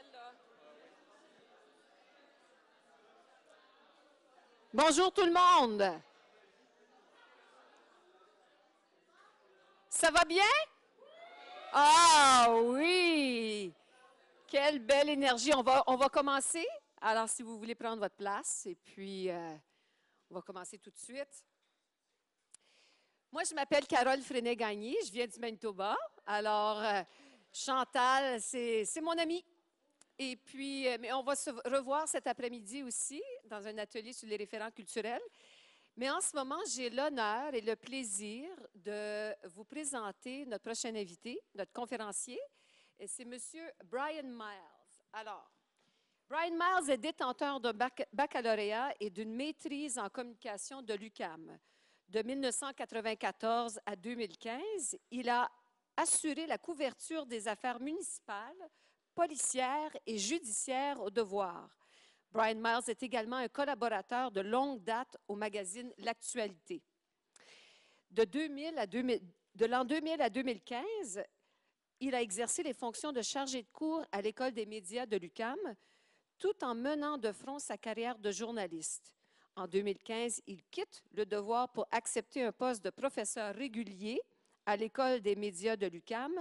Celle-là. Bonjour tout le monde. Ça va bien? Ah oui! Quelle belle énergie. On va commencer. Alors, si vous voulez prendre votre place, et puis on va commencer tout de suite. Moi, je m'appelle Carole Freinet-Gagné. Je viens du Manitoba. Alors, Chantal, c'est mon amie. Et puis, mais on va se revoir cet après-midi aussi dans un atelier sur les référents culturels. Mais en ce moment, j'ai l'honneur et le plaisir de vous présenter notre prochain invité, notre conférencier. C'est M. Brian Miles. Alors, Brian Miles est détenteur d'un baccalauréat et d'une maîtrise en communication de l'UQAM. De 1994 à 2015, il a assuré la couverture des affaires municipales, policières et judiciaires au Devoir. Brian Miles est également un collaborateur de longue date au magazine L'Actualité. De l'an 2000 à 2015, il a exercé les fonctions de chargé de cours à l'École des médias de l'UQAM, tout en menant de front sa carrière de journaliste. En 2015, il quitte le Devoir pour accepter un poste de professeur régulier à l'École des médias de l'UQAM.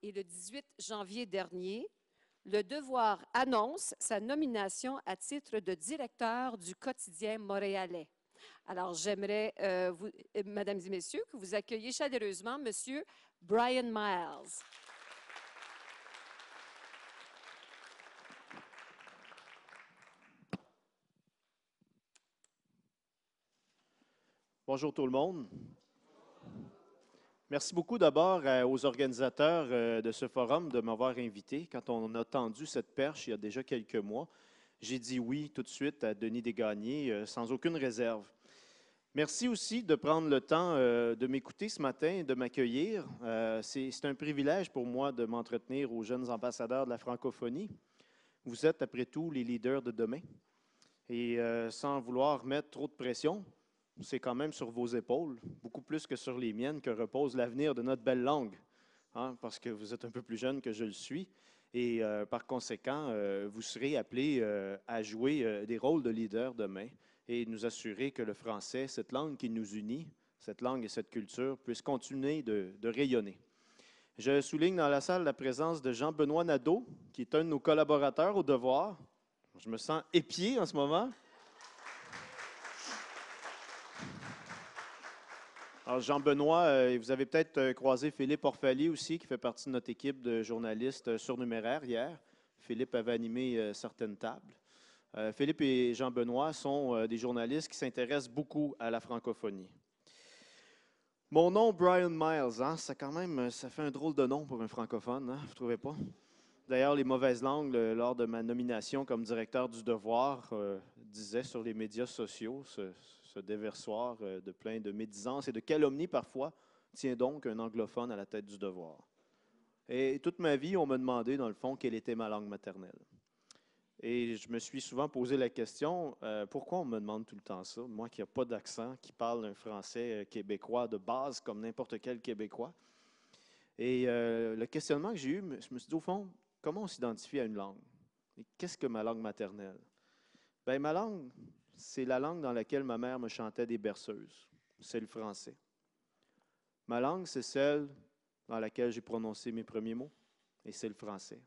Et le 18 janvier dernier, le Devoir annonce sa nomination à titre de directeur du quotidien montréalais. Alors, j'aimerais, mesdames et messieurs, que vous accueilliez chaleureusement M. Brian Miles. Bonjour tout le monde. Merci beaucoup d'abord aux organisateurs de ce forum de m'avoir invité. Quand on a tendu cette perche il y a déjà quelques mois, j'ai dit oui tout de suite à Denis Desgagnés sans aucune réserve. Merci aussi de prendre le temps de m'écouter ce matin et de m'accueillir. C'est un privilège pour moi de m'entretenir aux jeunes ambassadeurs de la francophonie. Vous êtes, après tout, les leaders de demain. Et sans vouloir mettre trop de pression, c'est quand même sur vos épaules, beaucoup plus que sur les miennes, que repose l'avenir de notre belle langue, hein, parce que vous êtes un peu plus jeune que je le suis. Et par conséquent, vous serez appelés à jouer des rôles de leader demain et nous assurer que le français, cette langue qui nous unit, cette langue et cette culture, puisse continuer de rayonner. Je souligne dans la salle la présence de Jean-Benoît Nadeau, qui est un de nos collaborateurs au Devoir. Je me sens épié en ce moment. Alors, Jean-Benoît, vous avez peut-être croisé Philippe Orphalie aussi, qui fait partie de notre équipe de journalistes surnuméraires hier. Philippe avait animé certaines tables. Philippe et Jean-Benoît sont des journalistes qui s'intéressent beaucoup à la francophonie. Mon nom, Brian Miles, hein, ça fait un drôle de nom pour un francophone, hein, vous ne trouvez pas? D'ailleurs, les mauvaises langues, lors de ma nomination comme directeur du Devoir, disaient sur les médias sociaux, ce déversoir de plein de médisances et de calomnies parfois, tient donc un anglophone à la tête du Devoir. Et toute ma vie, on m'a demandé, dans le fond, quelle était ma langue maternelle. Et je me suis souvent posé la question, pourquoi on me demande tout le temps ça? Moi qui n'ai pas d'accent, qui parle un français québécois de base comme n'importe quel Québécois. Et le questionnement que j'ai eu, je me suis dit, au fond, comment on s'identifie à une langue? Et qu'est-ce que ma langue maternelle? Bien, ma langue, c'est la langue dans laquelle ma mère me chantait des berceuses. C'est le français. Ma langue, c'est celle dans laquelle j'ai prononcé mes premiers mots. Et c'est le français.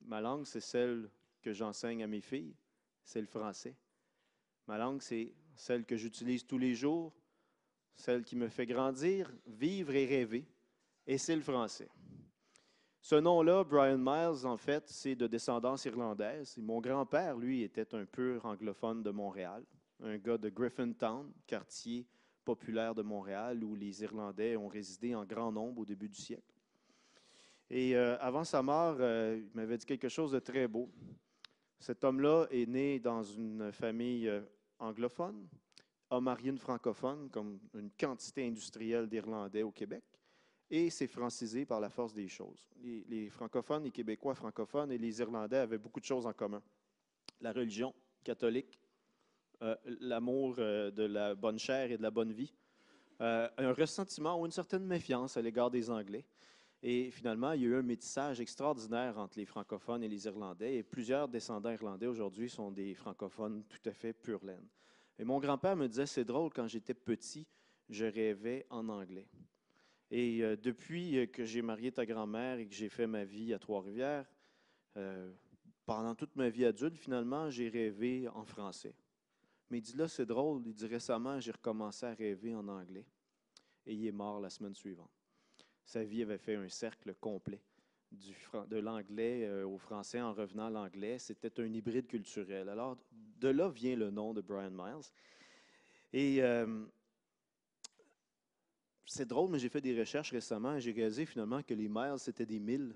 Ma langue, c'est celle que j'enseigne à mes filles. C'est le français. Ma langue, c'est celle que j'utilise tous les jours, celle qui me fait grandir, vivre et rêver. Et c'est le français. Ce nom-là, Brian Miles, en fait, c'est de descendance irlandaise. Et mon grand-père, lui, était un pur anglophone de Montréal, un gars de Griffintown, quartier populaire de Montréal, où les Irlandais ont résidé en grand nombre au début du siècle. Et avant sa mort, il m'avait dit quelque chose de très beau. Cet homme-là est né dans une famille anglophone, a marié une francophone, comme une quantité industrielle d'Irlandais au Québec, et s'est francisé par la force des choses. Les francophones, les Québécois francophones et les Irlandais avaient beaucoup de choses en commun. La religion catholique, l'amour de la bonne chair et de la bonne vie, un ressentiment ou une certaine méfiance à l'égard des Anglais. Et finalement, il y a eu un métissage extraordinaire entre les francophones et les Irlandais. Et plusieurs descendants irlandais aujourd'hui sont des francophones tout à fait pure laine. Et mon grand-père me disait, c'est drôle, quand j'étais petit, je rêvais en anglais. Et depuis que j'ai marié ta grand-mère et que j'ai fait ma vie à Trois-Rivières, euh, pendant toute ma vie adulte, finalement, j'ai rêvé en français. Mais il dit là, c'est drôle, il dit récemment, j'ai recommencé à rêver en anglais. Et il est mort la semaine suivante. Sa vie avait fait un cercle complet de l'anglais au français en revenant à l'anglais. C'était un hybride culturel. Alors, de là vient le nom de Brian Miles. Et c'est drôle, mais j'ai fait des recherches récemment et j'ai réalisé finalement que les Miles, c'était des milles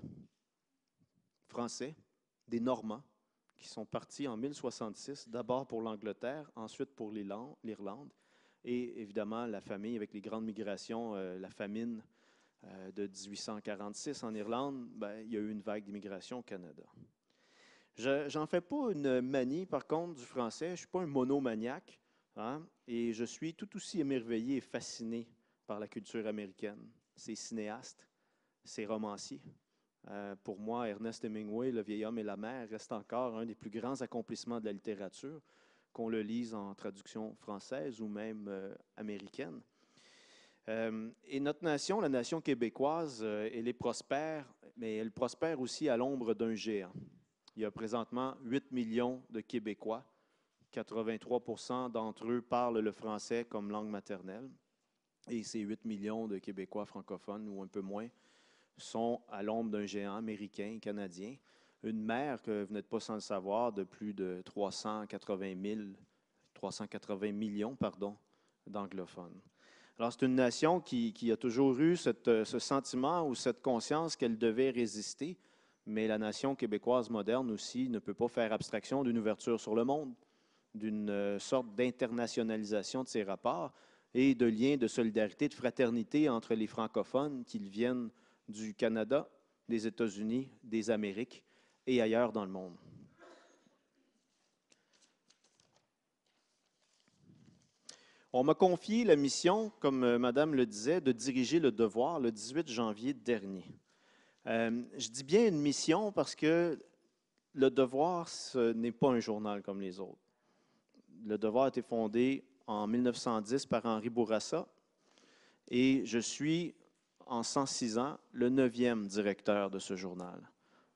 français, des Normands, qui sont partis en 1066, d'abord pour l'Angleterre, ensuite pour l'Irlande, et évidemment la famille avec les grandes migrations, la famine de 1846 en Irlande, ben, il y a eu une vague d'immigration au Canada. Je n'en fais pas une manie, par contre, du français. Je ne suis pas un monomaniaque, hein, et je suis tout aussi émerveillé et fasciné par la culture américaine, ses cinéastes, ses romanciers. Pour moi, Ernest Hemingway, Le vieil homme et la mer, reste encore un des plus grands accomplissements de la littérature, qu'on le lise en traduction française ou même américaine. Et notre nation, la nation québécoise, elle est prospère, mais elle prospère aussi à l'ombre d'un géant. Il y a présentement 8 millions de Québécois. 83% d'entre eux parlent le français comme langue maternelle. Et ces 8 millions de Québécois francophones, ou un peu moins, sont à l'ombre d'un géant américain, canadien. Une mer, que vous n'êtes pas sans le savoir, de plus de 380 millions d'anglophones. Alors, c'est une nation qui a toujours eu ce sentiment ou cette conscience qu'elle devait résister, mais la nation québécoise moderne aussi ne peut pas faire abstraction d'une ouverture sur le monde, d'une sorte d'internationalisation de ses rapports et de liens de solidarité, de fraternité entre les francophones, qu'ils viennent du Canada, des États-Unis, des Amériques et ailleurs dans le monde. On m'a confié la mission, comme Madame le disait, de diriger le devoir le 18 janvier dernier. Je dis bien une mission parce que le devoir, ce n'est pas un journal comme les autres. Le devoir a été fondé en 1910 par Henri Bourassa et je suis, en 106 ans, le 9e directeur de ce journal.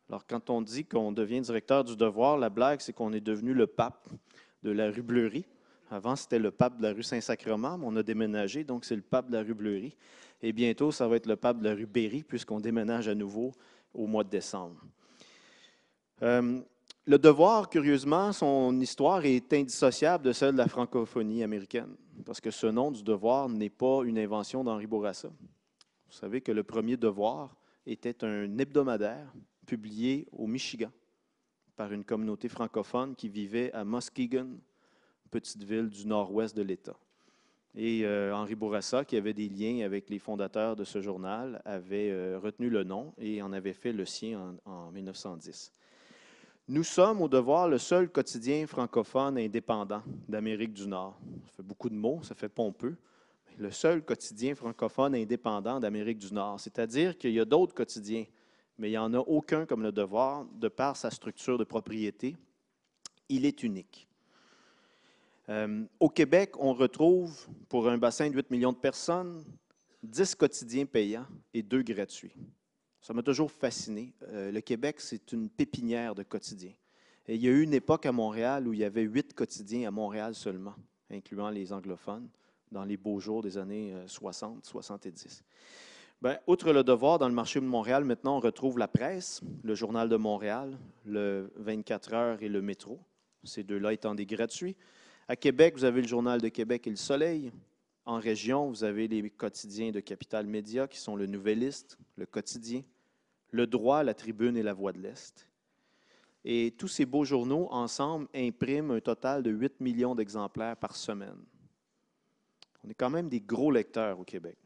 Alors, quand on dit qu'on devient directeur du devoir, la blague, c'est qu'on est devenu le pape de la rue Bleury. Avant, c'était le pape de la rue Saint-Sacrement, mais on a déménagé, donc c'est le pape de la rue Bleury. Et bientôt, ça va être le pape de la rue Berry, puisqu'on déménage à nouveau au mois de décembre. Le devoir, curieusement, son histoire est indissociable de celle de la francophonie américaine, parce que ce nom du devoir n'est pas une invention d'Henri Bourassa. Vous savez que le premier devoir était un hebdomadaire publié au Michigan par une communauté francophone qui vivait à Muskegon, petite ville du nord-ouest de l'État. Et Henri Bourassa, qui avait des liens avec les fondateurs de ce journal, avait retenu le nom et en avait fait le sien en 1910. Nous sommes, au devoir, le seul quotidien francophone indépendant d'Amérique du Nord. Ça fait beaucoup de mots, ça fait pompeux. Le seul quotidien francophone indépendant d'Amérique du Nord. C'est-à-dire qu'il y a d'autres quotidiens, mais il n'y en a aucun comme le devoir, de par sa structure de propriété. Il est unique. Au Québec, on retrouve, pour un bassin de 8 millions de personnes, 10 quotidiens payants et 2 gratuits. Ça m'a toujours fasciné. Le Québec, c'est une pépinière de quotidiens. Et il y a eu une époque à Montréal où il y avait 8 quotidiens à Montréal seulement, incluant les anglophones, dans les beaux jours des années 60, 70. Bien, outre le devoir, dans le marché de Montréal, maintenant, on retrouve la presse, le Journal de Montréal, le 24 heures et le Métro, ces deux-là étant des gratuits. À Québec, vous avez le Journal de Québec et le Soleil. En région, vous avez les quotidiens de Capital Média, qui sont le Nouvelliste, le Quotidien, le Droit, la Tribune et la Voix de l'Est. Et tous ces beaux journaux, ensemble, impriment un total de 8 millions d'exemplaires par semaine. On est quand même des gros lecteurs au Québec.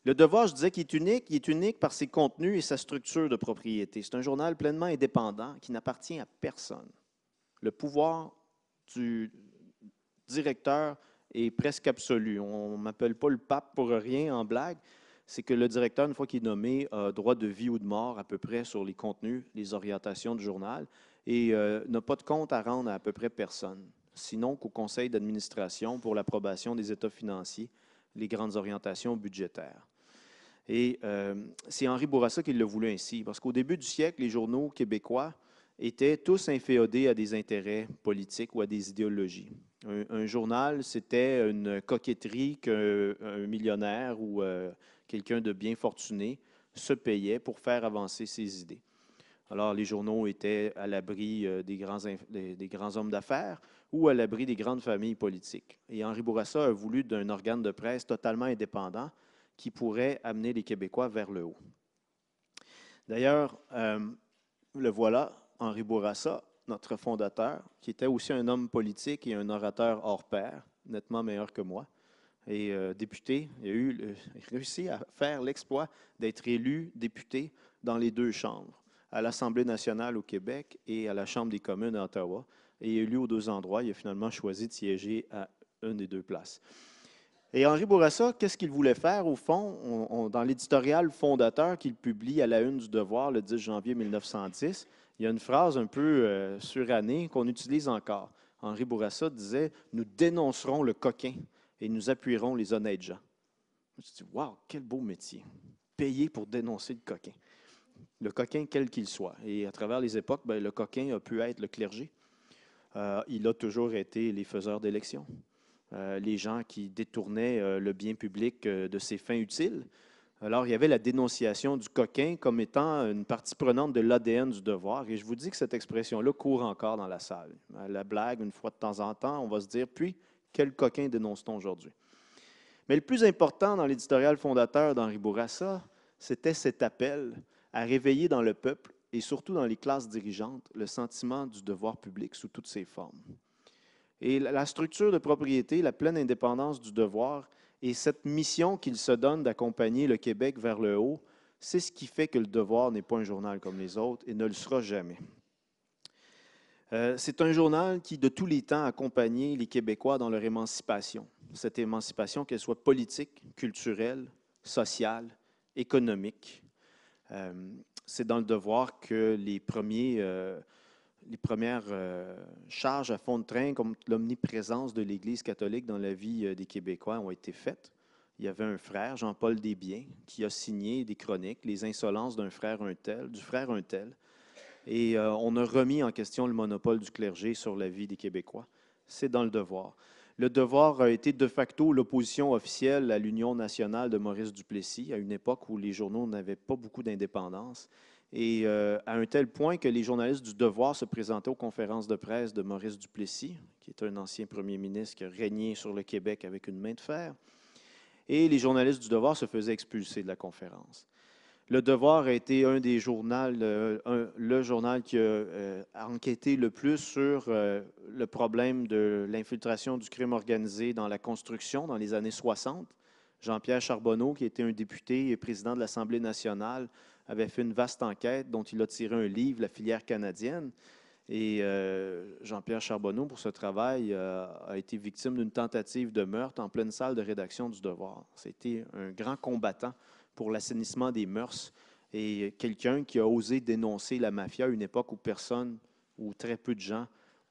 Le Devoir, je disais qu'il est unique par ses contenus et sa structure de propriété. C'est un journal pleinement indépendant qui n'appartient à personne. Le pouvoir du directeur est presque absolu. On ne m'appelle pas le pape pour rien en blague. c'est que le directeur, une fois qu'il est nommé, a droit de vie ou de mort à peu près sur les contenus, les orientations du journal et n'a pas de compte à rendre à peu près personne, sinon qu'au conseil d'administration pour l'approbation des états financiers, les grandes orientations budgétaires. Et c'est Henri Bourassa qui l'a voulu ainsi, parce qu'au début du siècle, les journaux québécois étaient tous inféodés à des intérêts politiques ou à des idéologies. Un journal, c'était une coquetterie qu'un millionnaire ou quelqu'un de bien fortuné se payait pour faire avancer ses idées. Alors, les journaux étaient à l'abri des grands hommes d'affaires ou à l'abri des grandes familles politiques. Et Henri Bourassa a voulu d'un organe de presse totalement indépendant qui pourrait amener les Québécois vers le haut. D'ailleurs, le voilà, Henri Bourassa, notre fondateur, qui était aussi un homme politique et un orateur hors pair, nettement meilleur que moi. Et député, il a réussi à faire l'exploit d'être élu député dans les deux chambres, à l'Assemblée nationale au Québec et à la Chambre des communes à Ottawa. Et élu aux deux endroits, il a finalement choisi de siéger à une des deux places. Et Henri Bourassa, qu'est-ce qu'il voulait faire au fond? Dans l'éditorial fondateur qu'il publie à la une du Devoir le 10 janvier 1910, il y a une phrase un peu surannée qu'on utilise encore. Henri Bourassa disait « Nous dénoncerons le coquin et nous appuierons les honnêtes gens. » Je me suis dit « Wow, quel beau métier! Payer pour dénoncer le coquin. » Le coquin, quel qu'il soit. Et à travers les époques, bien, le coquin a pu être le clergé. Il a toujours été les faiseurs d'élections. Les gens qui détournaient le bien public de ses fins utiles. Alors, il y avait la dénonciation du coquin comme étant une partie prenante de l'ADN du devoir. Et je vous dis que cette expression-là court encore dans la salle. À la blague, une fois de temps en temps, on va se dire, puis, quel coquin dénonce-t-on aujourd'hui? Mais le plus important dans l'éditorial fondateur d'Henri Bourassa, c'était cet appel à réveiller dans le peuple et surtout dans les classes dirigeantes le sentiment du devoir public sous toutes ses formes. Et la structure de propriété, la pleine indépendance du devoir et cette mission qu'il se donne d'accompagner le Québec vers le haut, c'est ce qui fait que le Devoir n'est pas un journal comme les autres et ne le sera jamais. C'est un journal qui, de tous les temps, a accompagné les Québécois dans leur émancipation. Cette émancipation, qu'elle soit politique, culturelle, sociale, économique. C'est dans le Devoir que les premières charges à fond de train, comme l'omniprésence de l'Église catholique dans la vie des Québécois, ont été faites. Il y avait un frère, Jean-Paul Desbiens, qui a signé des chroniques, Les insolences d'un frère un tel, du frère un tel. Et on a remis en question le monopole du clergé sur la vie des Québécois. C'est dans le Devoir. Le Devoir a été de facto l'opposition officielle à l'Union nationale de Maurice Duplessis, à une époque où les journaux n'avaient pas beaucoup d'indépendance. Et à un tel point que les journalistes du Devoir se présentaient aux conférences de presse de Maurice Duplessis, qui est un ancien premier ministre qui a régné sur le Québec avec une main de fer. Et les journalistes du Devoir se faisaient expulser de la conférence. Le Devoir a été un des journaux, le journal qui a enquêté le plus sur le problème de l'infiltration du crime organisé dans la construction dans les années 60. Jean-Pierre Charbonneau, qui était un député et président de l'Assemblée nationale, avait fait une vaste enquête dont il a tiré un livre, La filière canadienne. Et Jean-Pierre Charbonneau, pour ce travail, a été victime d'une tentative de meurtre en pleine salle de rédaction du Devoir. C'était un grand combattant pour l'assainissement des mœurs et quelqu'un qui a osé dénoncer la mafia à une époque où personne ou très peu de gens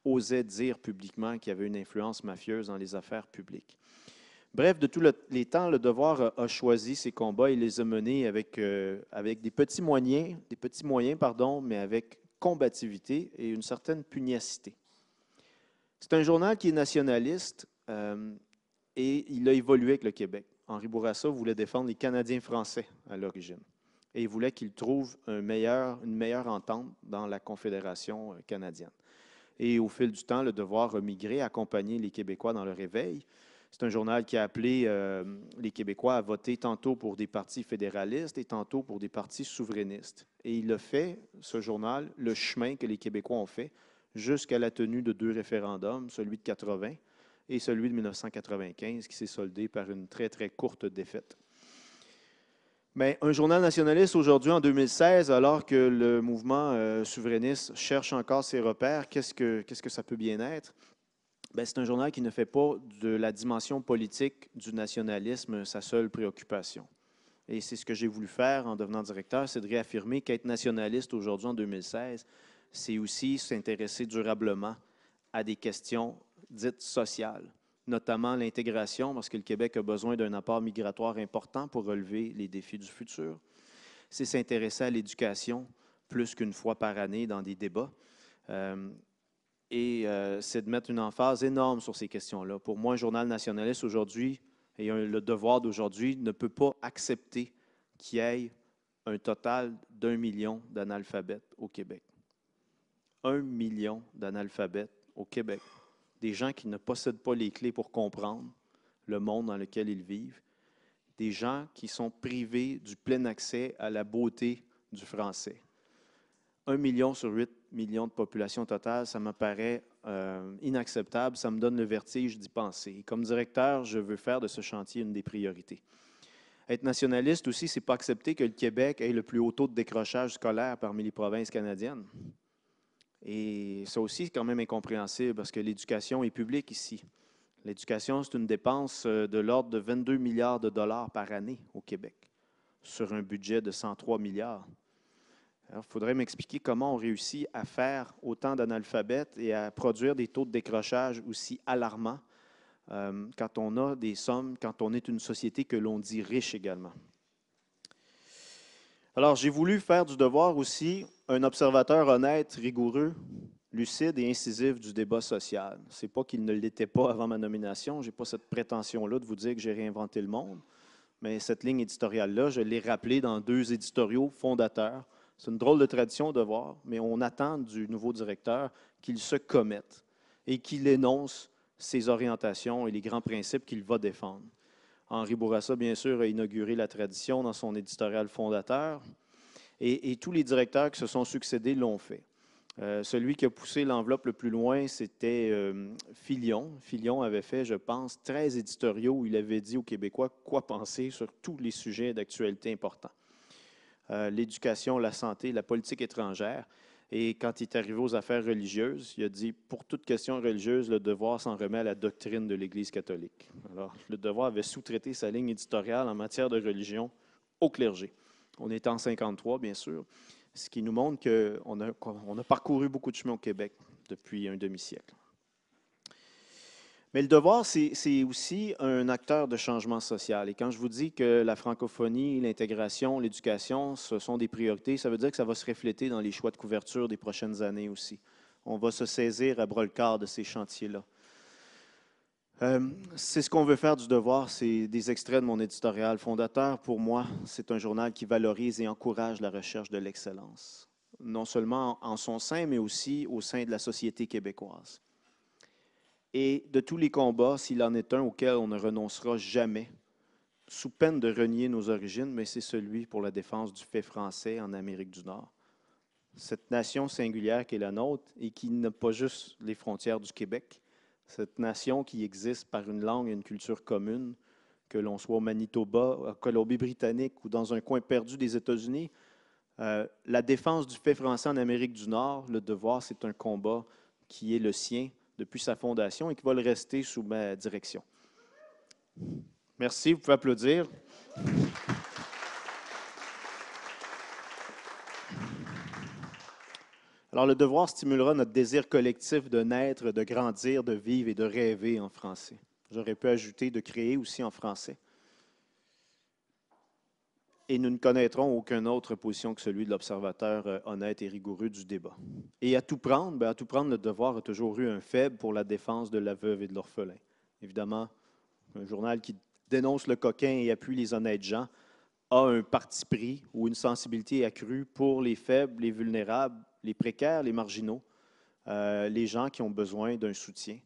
osaient dire publiquement qu'il y avait une influence mafieuse dans les affaires publiques. Bref, de tous les temps, le Devoir a choisi ses combats et les a menés avec des petits moyens, mais avec combativité et une certaine pugnacité. C'est un journal qui est nationaliste et il a évolué avec le Québec. Henri Bourassa voulait défendre les Canadiens français à l'origine et il voulait qu'ils trouvent une meilleure entente dans la Confédération canadienne. Et au fil du temps, le Devoir a migré, accompagné les Québécois dans leur éveil. C'est un journal qui a appelé les Québécois à voter tantôt pour des partis fédéralistes et tantôt pour des partis souverainistes. Et il a fait, ce journal, le chemin que les Québécois ont fait jusqu'à la tenue de 2 référendums, celui de 80 et celui de 1995, qui s'est soldé par une très, très courte défaite. Mais un journal nationaliste aujourd'hui, en 2016, alors que le mouvement souverainiste cherche encore ses repères, qu'est-ce que ça peut bien être? Bien, c'est un journal qui ne fait pas de la dimension politique du nationalisme sa seule préoccupation. et c'est ce que j'ai voulu faire en devenant directeur, c'est de réaffirmer qu'être nationaliste aujourd'hui, en 2016, c'est aussi s'intéresser durablement à des questions dites sociales, notamment l'intégration, parce que le Québec a besoin d'un apport migratoire important pour relever les défis du futur. C'est s'intéresser à l'éducation plus qu'une fois par année dans des débats. C'est de mettre une emphase énorme sur ces questions-là. Pour moi, un journal nationaliste aujourd'hui, et le devoir d'aujourd'hui, ne peut pas accepter qu'il y ait un total d'1 million d'analphabètes au Québec. 1 million d'analphabètes au Québec. Des gens qui ne possèdent pas les clés pour comprendre le monde dans lequel ils vivent. Des gens qui sont privés du plein accès à la beauté du français. 1 million sur 8 millions de population totale, ça me paraît inacceptable. Ça me donne le vertige d'y penser. Et comme directeur, je veux faire de ce chantier une des priorités. Être nationaliste aussi, ce n'est pas accepter que le Québec ait le plus haut taux de décrochage scolaire parmi les provinces canadiennes. Et ça aussi, c'est quand même incompréhensible parce que l'éducation est publique ici. L'éducation, c'est une dépense de l'ordre de 22 milliards de dollars par année au Québec, sur un budget de 103 milliards. Alors, il faudrait m'expliquer comment on réussit à faire autant d'analphabètes et à produire des taux de décrochage aussi alarmants quand on a des sommes, quand on est une société que l'on dit riche également. Alors, j'ai voulu faire du devoir aussi un observateur honnête, rigoureux, lucide et incisif du débat social. Ce n'est pas qu'il ne l'était pas avant ma nomination. Je n'ai pas cette prétention-là de vous dire que j'ai réinventé le monde. Mais cette ligne éditoriale-là, je l'ai rappelée dans 2 éditoriaux fondateurs. C'est une drôle de tradition de voir, mais on attend du nouveau directeur qu'il se commette et qu'il énonce ses orientations et les grands principes qu'il va défendre. Henri Bourassa, bien sûr, a inauguré la tradition dans son éditorial fondateur et tous les directeurs qui se sont succédés l'ont fait. Celui qui a poussé l'enveloppe le plus loin, c'était Filion. Filion avait fait, je pense, 13 éditoriaux où il avait dit aux Québécois quoi penser sur tous les sujets d'actualité importants. L'éducation, la santé, la politique étrangère. Et quand il est arrivé aux affaires religieuses, il a dit, pour toute question religieuse, le devoir s'en remet à la doctrine de l'Église catholique. Alors, le devoir avait sous-traité sa ligne éditoriale en matière de religion au clergé. On est en 1953, bien sûr, ce qui nous montre qu'on a parcouru beaucoup de chemin au Québec depuis un demi-siècle. Mais le devoir, c'est aussi un acteur de changement social. Et quand je vous dis que la francophonie, l'intégration, l'éducation, ce sont des priorités, ça veut dire que ça va se refléter dans les choix de couverture des prochaines années aussi. On va se saisir à bras-le-corps de ces chantiers-là. C'est ce qu'on veut faire du devoir, c'est des extraits de mon éditorial fondateur. Pour moi, c'est un journal qui valorise et encourage la recherche de l'excellence, non seulement en son sein, mais aussi au sein de la société québécoise. Et de tous les combats, s'il en est un auquel on ne renoncera jamais, sous peine de renier nos origines, mais c'est celui pour la défense du fait français en Amérique du Nord. Cette nation singulière qui est la nôtre et qui n'a pas juste les frontières du Québec, cette nation qui existe par une langue et une culture commune, que l'on soit au Manitoba, en Colombie-Britannique ou dans un coin perdu des États-Unis, la défense du fait français en Amérique du Nord, le devoir, c'est un combat qui est le sien depuis sa fondation et qui va le rester sous ma direction. Merci, vous pouvez applaudir. Alors, le devoir stimulera notre désir collectif de naître, de grandir, de vivre et de rêver en français. J'aurais pu ajouter de créer aussi en français. Et nous ne connaîtrons aucune autre position que celui de l'observateur honnête et rigoureux du débat. Et à tout prendre, le devoir a toujours eu un faible pour la défense de la veuve et de l'orphelin. Évidemment, un journal qui dénonce le coquin et appuie les honnêtes gens a un parti pris ou une sensibilité accrue pour les faibles, les vulnérables, les précaires, les marginaux, les gens qui ont besoin d'un soutien.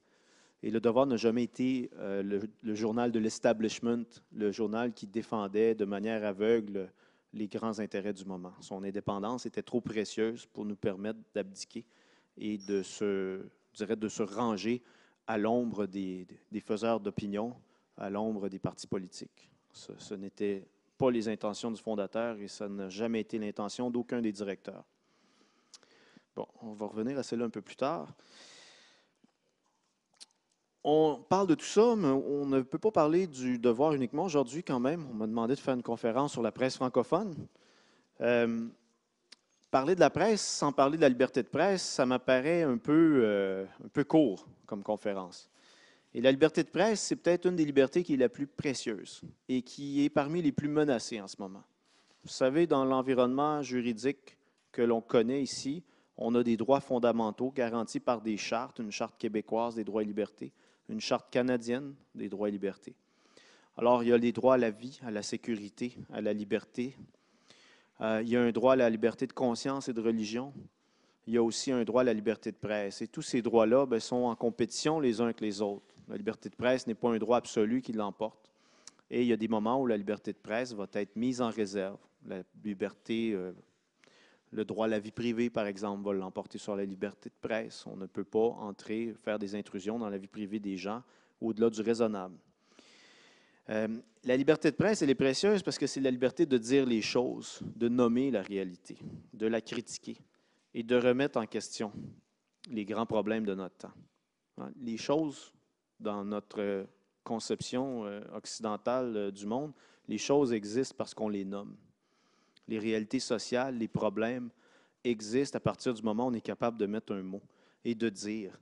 Et le devoir n'a jamais été le journal de l'establishment, le journal qui défendait de manière aveugle les grands intérêts du moment. Son indépendance était trop précieuse pour nous permettre d'abdiquer et de se ranger à l'ombre des faiseurs d'opinion, à l'ombre des partis politiques. Ce n'était pas les intentions du fondateur et ça n'a jamais été l'intention d'aucun des directeurs. Bon, on va revenir à celle-là un peu plus tard. On parle de tout ça, mais on ne peut pas parler du devoir uniquement aujourd'hui quand même. On m'a demandé de faire une conférence sur la presse francophone. Euh, Parler de la presse sans parler de la liberté de presse, ça m'apparaît un peu court comme conférence. Et la liberté de presse, c'est peut-être une des libertés qui est la plus précieuse et qui est parmi les plus menacées en ce moment. Vous savez, dans l'environnement juridique que l'on connaît ici, on a des droits fondamentaux garantis par des chartes, une charte québécoise des droits et libertés, une charte canadienne des droits et libertés. Alors, il y a les droits à la vie, à la sécurité, à la liberté. Il y a un droit à la liberté de conscience et de religion. Il y a aussi un droit à la liberté de presse. Et tous ces droits-là sont en compétition les uns avec les autres. La liberté de presse n'est pas un droit absolu qui l'emporte. Et il y a des moments où la liberté de presse va être mise en réserve. La liberté, le droit à la vie privée, par exemple, va l'emporter sur la liberté de presse. On ne peut pas entrer, faire des intrusions dans la vie privée des gens au-delà du raisonnable. La liberté de presse, elle est précieuse parce que c'est la liberté de dire les choses, de nommer la réalité, de la critiquer et de remettre en question les grands problèmes de notre temps. Les choses, dans notre conception occidentale du monde, les choses existent parce qu'on les nomme. Les réalités sociales, les problèmes existent à partir du moment où on est capable de mettre un mot et de dire.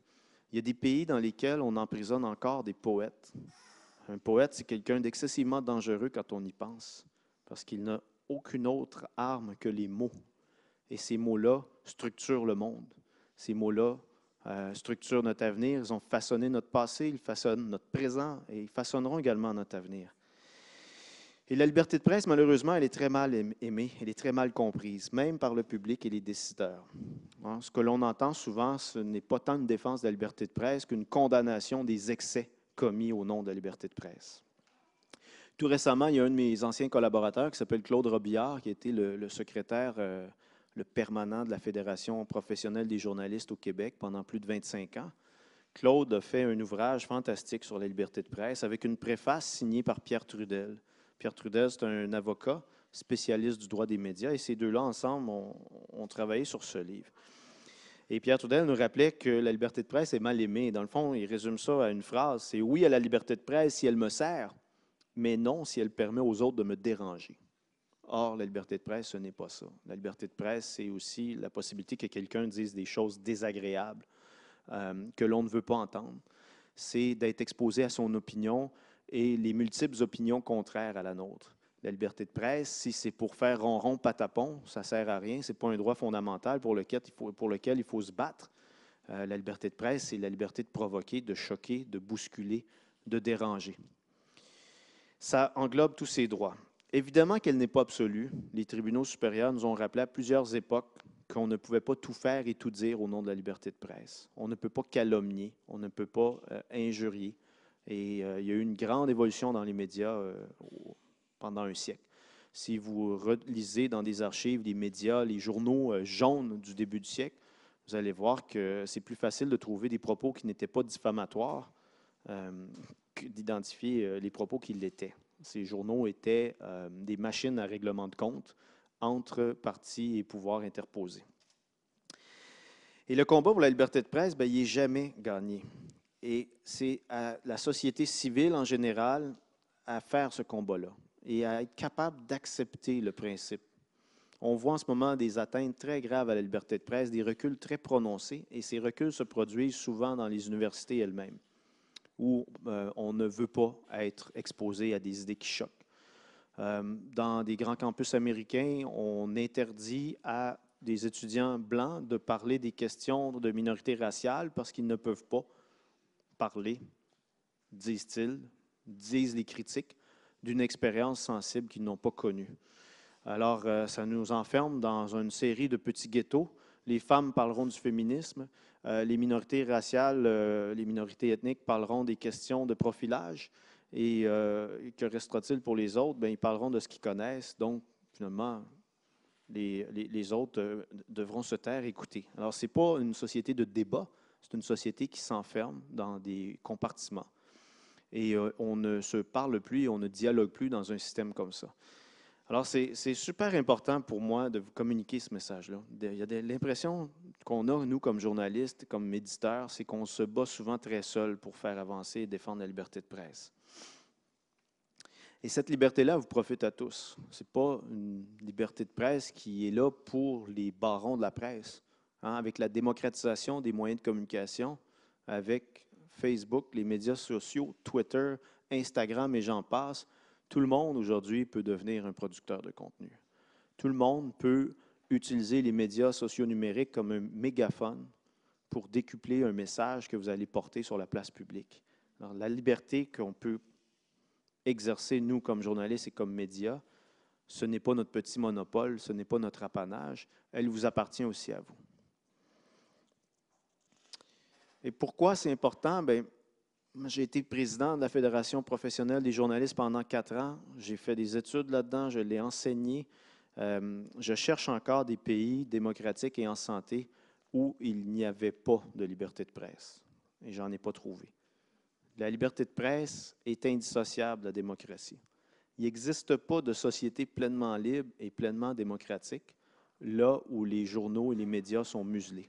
Il y a des pays dans lesquels on emprisonne encore des poètes. Un poète, c'est quelqu'un d'excessivement dangereux quand on y pense, parce qu'il n'a aucune autre arme que les mots. Et ces mots-là structurent le monde. Ces mots-là structurent notre avenir. Ils ont façonné notre passé, ils façonnent notre présent et ils façonneront également notre avenir. Et la liberté de presse, malheureusement, elle est très mal aimée, elle est très mal comprise, même par le public et les décideurs. Ce que l'on entend souvent, ce n'est pas tant une défense de la liberté de presse qu'une condamnation des excès commis au nom de la liberté de presse. Tout récemment, il y a un de mes anciens collaborateurs qui s'appelle Claude Robillard, qui a été le secrétaire le permanent de la Fédération professionnelle des journalistes au Québec pendant plus de 25 ans. Claude a fait un ouvrage fantastique sur la liberté de presse avec une préface signée par Pierre Trudel. Pierre Trudel, c'est un avocat spécialiste du droit des médias et ces deux-là, ensemble, ont travaillé sur ce livre. Et Pierre Trudel nous rappelait que la liberté de presse est mal aimée. Dans le fond, il résume ça à une phrase, c'est « oui à la liberté de presse si elle me sert, mais non si elle permet aux autres de me déranger ». Or, la liberté de presse, ce n'est pas ça. La liberté de presse, c'est aussi la possibilité que quelqu'un dise des choses désagréables que l'on ne veut pas entendre. C'est d'être exposé à son opinion et les multiples opinions contraires à la nôtre. La liberté de presse, si c'est pour faire ronron patapon, ça ne sert à rien. Ce n'est pas un droit fondamental pour lequel il faut se battre. La liberté de presse, c'est la liberté de provoquer, de choquer, de bousculer, de déranger. Ça englobe tous ces droits. Évidemment qu'elle n'est pas absolue. Les tribunaux supérieurs nous ont rappelé à plusieurs époques qu'on ne pouvait pas tout faire et tout dire au nom de la liberté de presse. On ne peut pas calomnier, on ne peut pas injurier. Et il y a eu une grande évolution dans les médias pendant un siècle. Si vous relisez dans des archives les médias, les journaux jaunes du début du siècle, vous allez voir que c'est plus facile de trouver des propos qui n'étaient pas diffamatoires que d'identifier les propos qui l'étaient. Ces journaux étaient des machines à règlement de compte entre partis et pouvoirs interposés. Et le combat pour la liberté de presse, il n'est jamais gagné. Et c'est à la société civile en général à faire ce combat-là et à être capable d'accepter le principe. On voit en ce moment des atteintes très graves à la liberté de presse, des reculs très prononcés, et ces reculs se produisent souvent dans les universités elles-mêmes, où on ne veut pas être exposé à des idées qui choquent. Dans des grands campus américains, on interdit à des étudiants blancs de parler des questions de minorité raciale parce qu'ils ne peuvent pas parler, disent-ils, disent les critiques, d'une expérience sensible qu'ils n'ont pas connue. Alors, ça nous enferme dans une série de petits ghettos. Les femmes parleront du féminisme, les minorités raciales, les minorités ethniques parleront des questions de profilage. Et que restera-t-il pour les autres? Bien, ils parleront de ce qu'ils connaissent. Donc, finalement, les autres devront se taire et écouter. Alors, ce n'est pas une société de débat, c'est une société qui s'enferme dans des compartiments. Et on ne se parle plus, on ne dialogue plus dans un système comme ça. Alors, c'est super important pour moi de vous communiquer ce message-là. Il y a l'impression qu'on a, nous, comme journalistes, comme méditeurs, c'est qu'on se bat souvent très seul pour faire avancer et défendre la liberté de presse. Et cette liberté-là vous profite à tous. Ce n'est pas une liberté de presse qui est là pour les barons de la presse. Hein, avec la démocratisation des moyens de communication, avec Facebook, les médias sociaux, Twitter, Instagram et j'en passe, tout le monde aujourd'hui peut devenir un producteur de contenu. Tout le monde peut utiliser les médias sociaux numériques comme un mégaphone pour décupler un message que vous allez porter sur la place publique. Alors, la liberté qu'on peut exercer, nous, comme journalistes et comme médias, ce n'est pas notre petit monopole, ce n'est pas notre apanage, elle vous appartient aussi à vous. Et pourquoi c'est important? Bien, j'ai été président de la Fédération professionnelle des journalistes pendant 4 ans. J'ai fait des études là-dedans, je l'ai enseigné. Je cherche encore des pays démocratiques et en santé où il n'y avait pas de liberté de presse. Et j'en ai pas trouvé. La liberté de presse est indissociable de la démocratie. Il n'existe pas de société pleinement libre et pleinement démocratique là où les journaux et les médias sont muselés.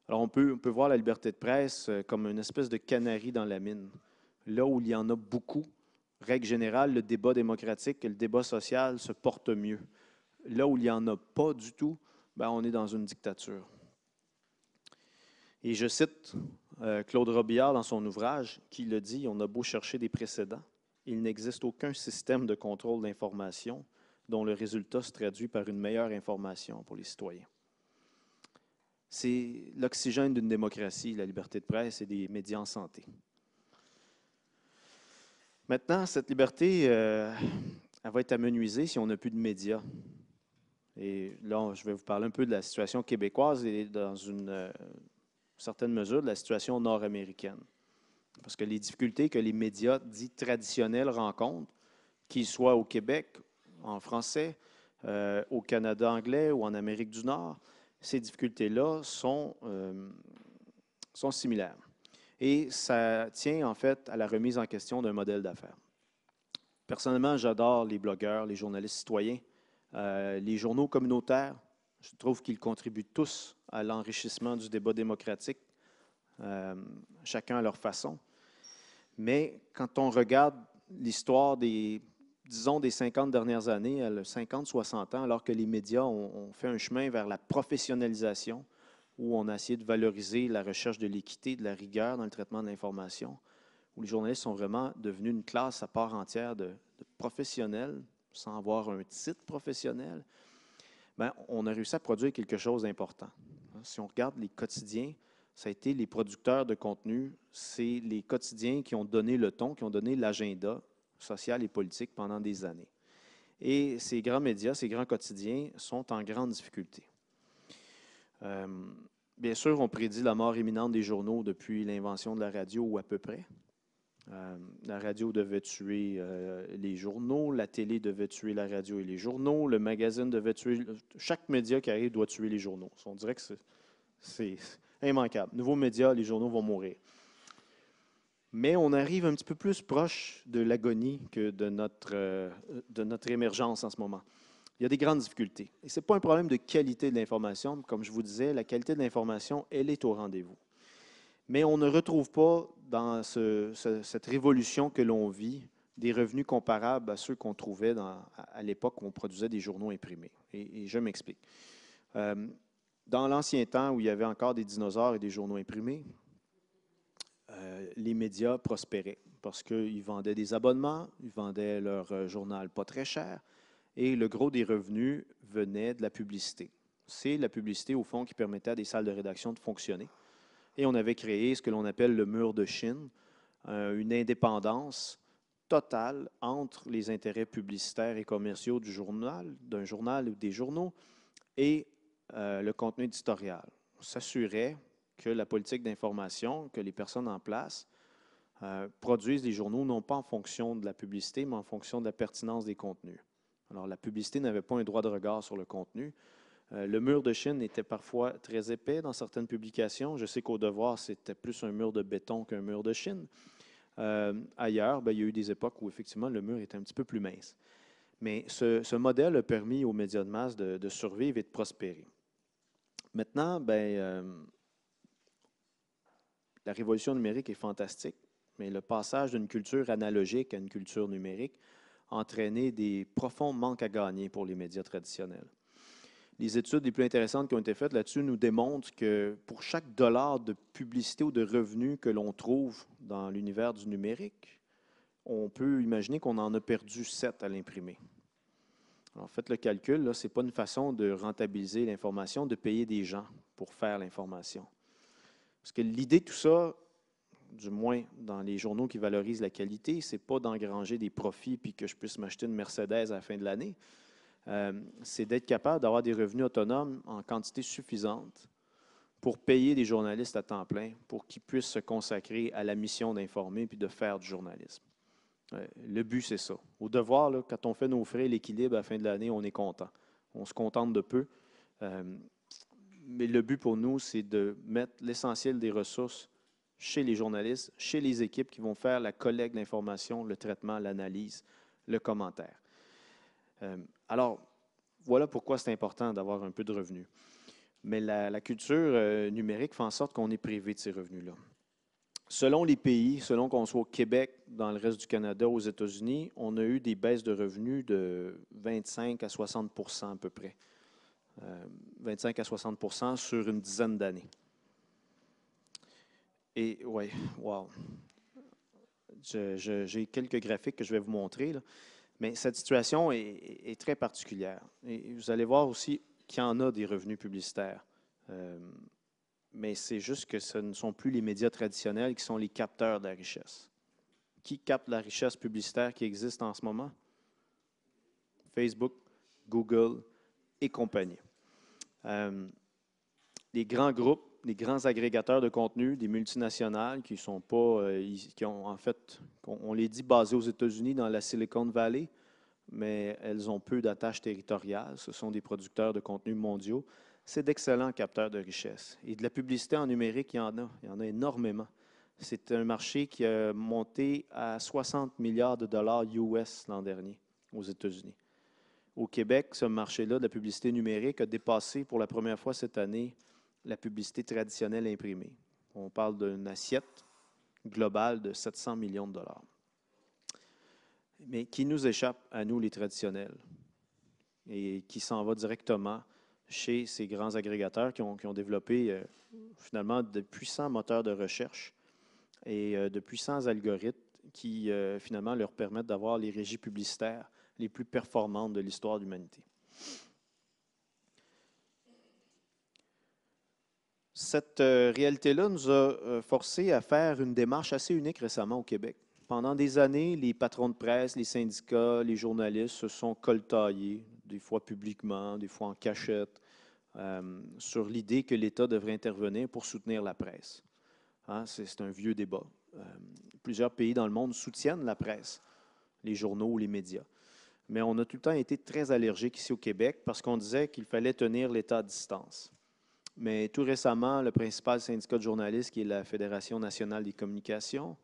Alors, on peut voir la liberté de presse comme une espèce de canari dans la mine. Là où il y en a beaucoup, règle générale, le débat démocratique et le débat social se portent mieux. Là où il n'y en a pas du tout, bien, on est dans une dictature. Et je cite Claude Robillard dans son ouvrage qui le dit, on a beau chercher des précédents, il n'existe aucun système de contrôle d'information dont le résultat se traduit par une meilleure information pour les citoyens. C'est l'oxygène d'une démocratie, la liberté de presse et des médias en santé. Maintenant, cette liberté, elle va être amenuisée si on n'a plus de médias. Et là, je vais vous parler un peu de la situation québécoise et dans une certaine mesure de la situation nord-américaine. Parce que les difficultés que les médias dits traditionnels rencontrent, qu'ils soient au Québec, en français, au Canada anglais ou en Amérique du Nord, ces difficultés-là sont similaires. Et ça tient en fait à la remise en question d'un modèle d'affaires. Personnellement, j'adore les blogueurs, les journalistes citoyens, les journaux communautaires. Je trouve qu'ils contribuent tous à l'enrichissement du débat démocratique, chacun à leur façon. Mais quand on regarde l'histoire des 50 dernières années, 50-60 ans, alors que les médias ont fait un chemin vers la professionnalisation, où on a essayé de valoriser la recherche de l'équité, de la rigueur dans le traitement de l'information, où les journalistes sont vraiment devenus une classe à part entière de professionnels, sans avoir un titre professionnel, bien, on a réussi à produire quelque chose d'important. Si on regarde les quotidiens, ça a été les producteurs de contenu, c'est les quotidiens qui ont donné le ton, qui ont donné l'agenda social et politique pendant des années. Et ces grands médias, ces grands quotidiens sont en grande difficulté. Bien sûr, on prédit la mort imminente des journaux depuis l'invention de la radio ou à peu près. La radio devait tuer les journaux, la télé devait tuer la radio et les journaux, le magazine devait tuer... Chaque média qui arrive doit tuer les journaux. On dirait que c'est immanquable. Nouveaux médias, les journaux vont mourir. Mais on arrive un petit peu plus proche de l'agonie que de notre émergence en ce moment. Il y a des grandes difficultés. Et ce n'est pas un problème de qualité de l'information. Comme je vous disais, la qualité de l'information, elle est au rendez-vous. Mais on ne retrouve pas dans cette révolution que l'on vit des revenus comparables à ceux qu'on trouvait à l'époque où on produisait des journaux imprimés. Et je m'explique. Dans l'ancien temps où il y avait encore des dinosaures et des journaux imprimés, les médias prospéraient parce qu'ils vendaient des abonnements, ils vendaient leur journal pas très cher et le gros des revenus venait de la publicité. C'est la publicité, au fond, qui permettait à des salles de rédaction de fonctionner. Et on avait créé ce que l'on appelle le mur de Chine, une indépendance totale entre les intérêts publicitaires et commerciaux d'un journal ou des journaux, et le contenu éditorial. On s'assurait que la politique d'information, que les personnes en place produisent des journaux non pas en fonction de la publicité, mais en fonction de la pertinence des contenus. Alors, la publicité n'avait pas un droit de regard sur le contenu. Le mur de Chine était parfois très épais dans certaines publications. Je sais qu'au Devoir, c'était plus un mur de béton qu'un mur de Chine. Ailleurs, bien, il y a eu des époques où, effectivement, le mur était un petit peu plus mince. Mais ce modèle a permis aux médias de masse de survivre et de prospérer. Maintenant, la révolution numérique est fantastique, mais le passage d'une culture analogique à une culture numérique a entraîné des profonds manques à gagner pour les médias traditionnels. Les études les plus intéressantes qui ont été faites là-dessus nous démontrent que pour chaque dollar de publicité ou de revenus que l'on trouve dans l'univers du numérique, on peut imaginer qu'on en a perdu 7 à l'imprimer. Alors, faites le calcul, ce n'est pas une façon de rentabiliser l'information, de payer des gens pour faire l'information. Parce que l'idée de tout ça, du moins dans les journaux qui valorisent la qualité, ce n'est pas d'engranger des profits puis que je puisse m'acheter une Mercedes à la fin de l'année. C'est d'être capable d'avoir des revenus autonomes en quantité suffisante pour payer des journalistes à temps plein, pour qu'ils puissent se consacrer à la mission d'informer puis de faire du journalisme. Le but, c'est ça. Au devoir, là, quand on fait nos frais, l'équilibre à la fin de l'année, on est content. On se contente de peu. Mais le but pour nous, c'est de mettre l'essentiel des ressources chez les journalistes, chez les équipes qui vont faire la collecte d'informations, le traitement, l'analyse, le commentaire. Alors, voilà pourquoi c'est important d'avoir un peu de revenus. Mais la culture numérique fait en sorte qu'on est privé de ces revenus-là. Selon les pays, selon qu'on soit au Québec, dans le reste du Canada, aux États-Unis, on a eu des baisses de revenus de 25 à 60 % à peu près. 25 à 60 % sur une dizaine d'années. Et oui, wow. J'ai quelques graphiques que je vais vous montrer, là. Mais cette situation est très particulière. Et vous allez voir aussi qu'il y en a des revenus publicitaires. Mais c'est juste que ce ne sont plus les médias traditionnels qui sont les capteurs de la richesse. Qui capte la richesse publicitaire qui existe en ce moment? Facebook, Google et compagnie. Les grands groupes, les grands agrégateurs de contenu, des multinationales qui sont pas, qui ont en fait, on les dit basées aux États-Unis dans la Silicon Valley, mais elles ont peu d'attaches territoriales. Ce sont des producteurs de contenus mondiaux. C'est d'excellents capteurs de richesse. Et de la publicité en numérique, il y en a énormément. C'est un marché qui a monté à 60 milliards de dollars US l'an dernier aux États-Unis. Au Québec, ce marché-là de la publicité numérique a dépassé pour la première fois cette année la publicité traditionnelle imprimée. On parle d'une assiette globale de 700 millions de dollars. Mais qui nous échappe à nous, les traditionnels, et qui s'en va directement chez ces grands agrégateurs qui ont développé finalement de puissants moteurs de recherche et de puissants algorithmes qui finalement leur permettent d'avoir les régies publicitaires les plus performantes de l'histoire de l'humanité. Cette réalité-là nous a forcé à faire une démarche assez unique récemment au Québec. Pendant des années, les patrons de presse, les syndicats, les journalistes se sont coltaillés, des fois publiquement, des fois en cachette, sur l'idée que l'État devrait intervenir pour soutenir la presse. Hein, c'est un vieux débat. Plusieurs pays dans le monde soutiennent la presse, les journaux ou les médias. Mais on a tout le temps été très allergiques ici au Québec parce qu'on disait qu'il fallait tenir l'État à distance. Mais tout récemment, le principal syndicat de journalistes, qui est la Fédération nationale des communications,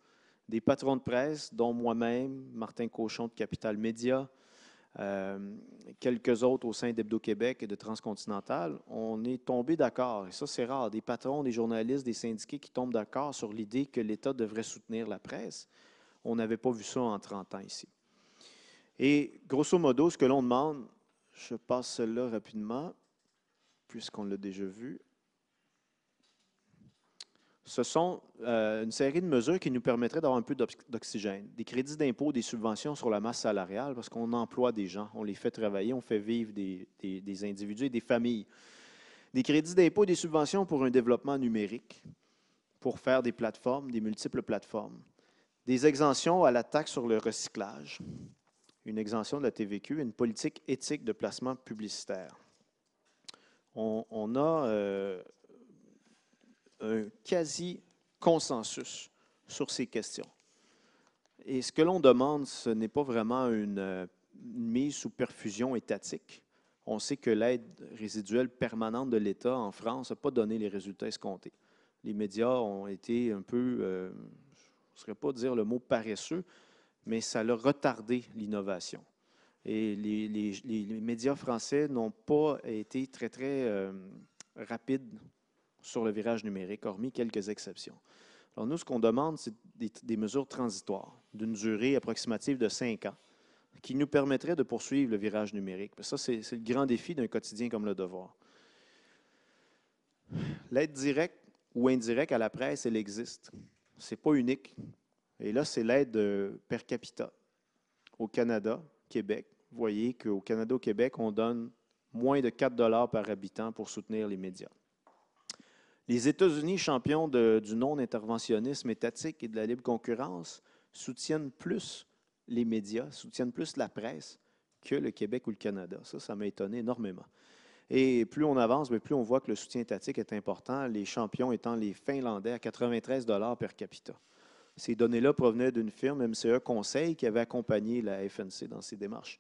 des patrons de presse, dont moi-même, Martin Cochon de Capital Média, quelques autres au sein d'Hebdo-Québec et de Transcontinental, on est tombé d'accord, et ça c'est rare, des patrons, des journalistes, des syndiqués qui tombent d'accord sur l'idée que l'État devrait soutenir la presse. On n'avait pas vu ça en 30 ans ici. Et grosso modo, ce que l'on demande, je passe celle-là rapidement, puisqu'on l'a déjà vu, ce sont une série de mesures qui nous permettraient d'avoir un peu d'oxygène. Des crédits d'impôt, des subventions sur la masse salariale, parce qu'on emploie des gens, on les fait travailler, on fait vivre des individus et des familles. Des crédits d'impôt et des subventions pour un développement numérique, pour faire des plateformes, des multiples plateformes. Des exemptions à la taxe sur le recyclage, une exemption de la TVQ et une politique éthique de placement publicitaire. On a un quasi-consensus sur ces questions. Et ce que l'on demande, ce n'est pas vraiment une mise sous perfusion étatique. On sait que l'aide résiduelle permanente de l'État en France n'a pas donné les résultats escomptés. Les médias ont été un peu, je ne saurais pas dire le mot paresseux, mais ça a retardé l'innovation. Et les médias français n'ont pas été très, très rapides sur le virage numérique, hormis quelques exceptions. Alors nous, ce qu'on demande, c'est des mesures transitoires d'une durée approximative de 5 ans qui nous permettraient de poursuivre le virage numérique. Ça, c'est le grand défi d'un quotidien comme Le Devoir. L'aide directe ou indirecte à la presse, elle existe. Ce n'est pas unique. Et là, c'est l'aide per capita. Au Canada, Québec, vous voyez qu'au Canada, au Québec, on donne moins de 4 $ par habitant pour soutenir les médias. Les États-Unis, champions du non-interventionnisme étatique et de la libre concurrence, soutiennent plus les médias, soutiennent plus la presse que le Québec ou le Canada. Ça m'a étonné énormément. Et plus on avance, plus on voit que le soutien étatique est important, les champions étant les Finlandais à 93 $ per capita. Ces données-là provenaient d'une firme, MCE Conseil, qui avait accompagné la FNC dans ces démarches.